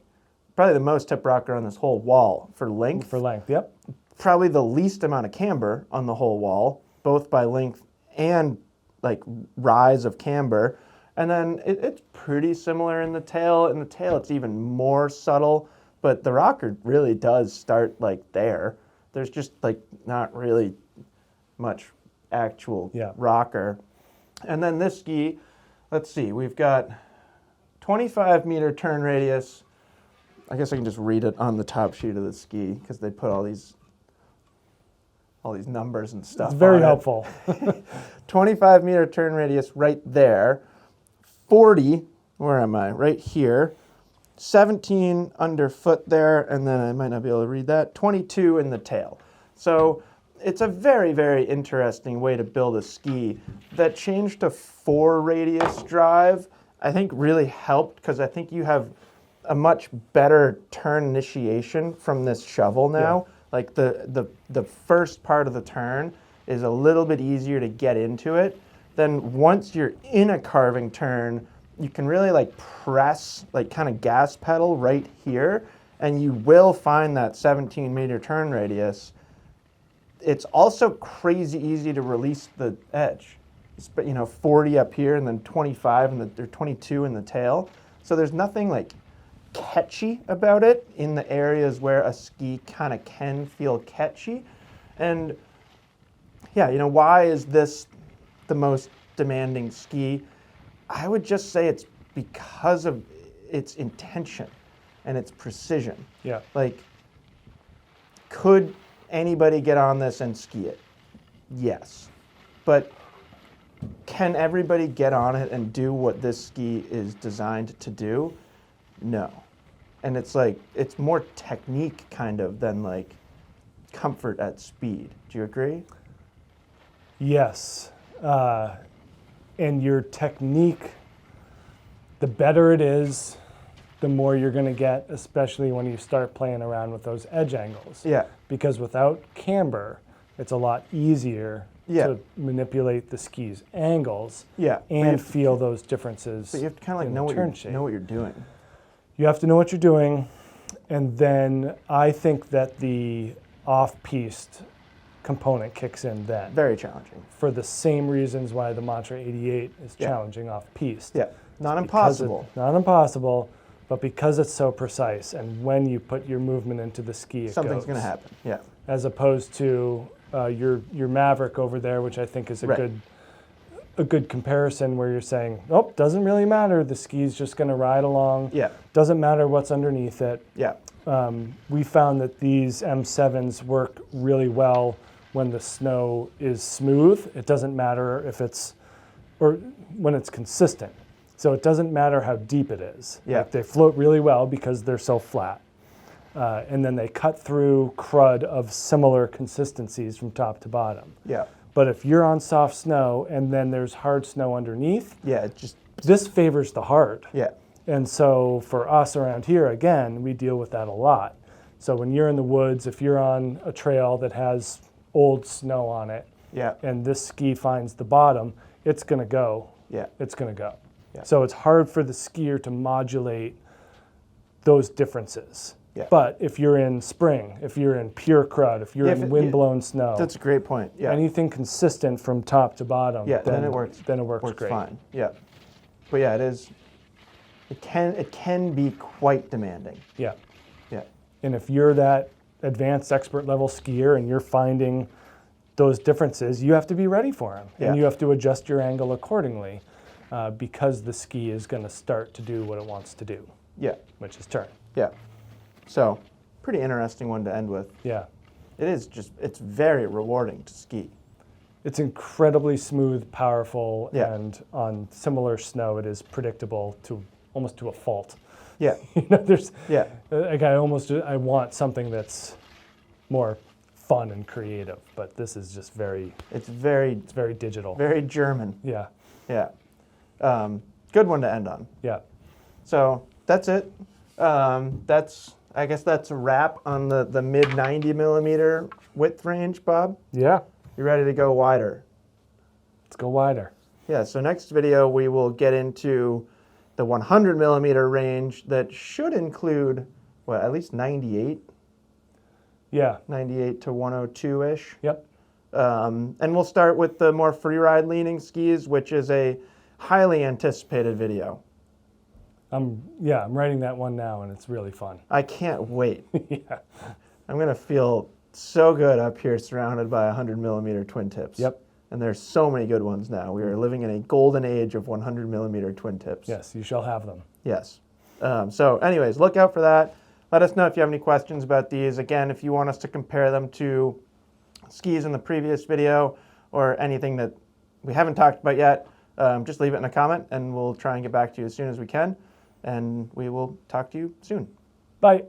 probably the most tip rocker on this whole wall for length. For length, yep. Probably the least amount of camber on the whole wall, both by length and like rise of camber. And then it's pretty similar in the tail. In the tail, it's even more subtle, but the rocker really does start like there. There's just like not really much actual rocker. And then this ski, let's see, we've got 25 meter turn radius. I guess I can just read it on the top sheet of the ski because they put all these numbers and stuff. It's very helpful. 25 meter turn radius right there. 40, where am I? Right here. 17 underfoot there, and then I might not be able to read that. 22 in the tail. So it's a very, very interesting way to build a ski. That change to 4 radius drive, I think really helped because I think you have a much better turn initiation from this shovel now. Yeah. Like the first part of the turn is a little bit easier to get into it. Then once you're in a carving turn, you can really like press, like kind of gas pedal right here, and you will find that 17 meter turn radius. It's also crazy easy to release the edge. But 40 up here and then 25 or 22 in the tail. So there's nothing like catchy about it in the areas where a ski kind of can feel catchy. And yeah, why is this the most demanding ski? I would just say it's because of its intention and its precision. Yeah. Like, could anybody get on this and ski it? Yes. But can everybody get on it and do what this ski is designed to do? No. And it's like, it's more technique kind of than like comfort at speed. Do you agree? Yes. And your technique, the better it is, the more you're going to get, especially when you start playing around with those edge angles. Yeah. Because without camber, it's a lot easier to manipulate the ski's angles and feel those differences. So you have to kind of like know what you're doing. You have to know what you're doing, and then I think that the off-piste component kicks in then. Very challenging. For the same reasons why the Mantra 88 is challenging off-piste. Yeah, not impossible. Not impossible, but because it's so precise, and when you put your movement into the ski, something's going to happen. Yeah. As opposed to your Maverick over there, which I think is a good comparison, where you're saying, oh, doesn't really matter. The ski's just going to ride along. Yeah. Doesn't matter what's underneath it. Yeah. We found that these M7s work really well when the snow is smooth. It doesn't matter if or when it's consistent. So it doesn't matter how deep it is. Yeah. Like, they float really well because they're so flat. And then they cut through crud of similar consistencies from top to bottom. Yeah. But if you're on soft snow and then there's hard snow underneath, this favors the hard. Yeah. And so for us around here, again, we deal with that a lot. So when you're in the woods, if you're on a trail that has old snow on it, Yeah. and this ski finds the bottom, it's going to go. Yeah. It's going to go. Yeah. So it's hard for the skier to modulate those differences. Yeah. But if you're in spring, if you're in pure crud, if you're Yeah, in windblown snow, That's a great point. Yeah. anything consistent from top to bottom, Yeah, then it works. Then it works Works great. fine. Yeah. But yeah, it is. It can be quite demanding. Yeah. Yeah. And if you're that advanced expert level skier and you're finding those differences, you have to be ready for them. Yeah. And you have to adjust your angle accordingly because the ski is going to start to do what it wants to do, Yeah. which is turn. Yeah. So, pretty interesting one to end with. Yeah. It is just, it's very rewarding to ski. It's incredibly smooth, powerful, Yeah. and on similar snow, it is predictable to almost to a fault. Yeah. There's, Yeah. like I want something that's more fun and creative, but this is just It's very, very digital. very German. Yeah. Yeah. Good one to end on. Yeah. So, that's it. I guess that's a wrap on the mid 90 millimeter width range, Bob. Yeah. You ready to go wider? Let's go wider. Yeah, so next video we will get into the 100 millimeter range that should include, what, at least 98? Yeah. 98 to 102-ish. Yep. And we'll start with the more freeride leaning skis, which is a highly anticipated video. I'm writing that one now, and it's really fun. I can't wait. Yeah. I'm going to feel so good up here surrounded by 100 millimeter twin tips. Yep. And there's so many good ones now. We are living in a golden age of 100 millimeter twin tips. Yes, you shall have them. Yes. So anyways, look out for that. Let us know if you have any questions about these. Again, if you want us to compare them to skis in the previous video or anything that we haven't talked about yet, just leave it in a comment and we'll try and get back to you as soon as we can. And we will talk to you soon. Bye.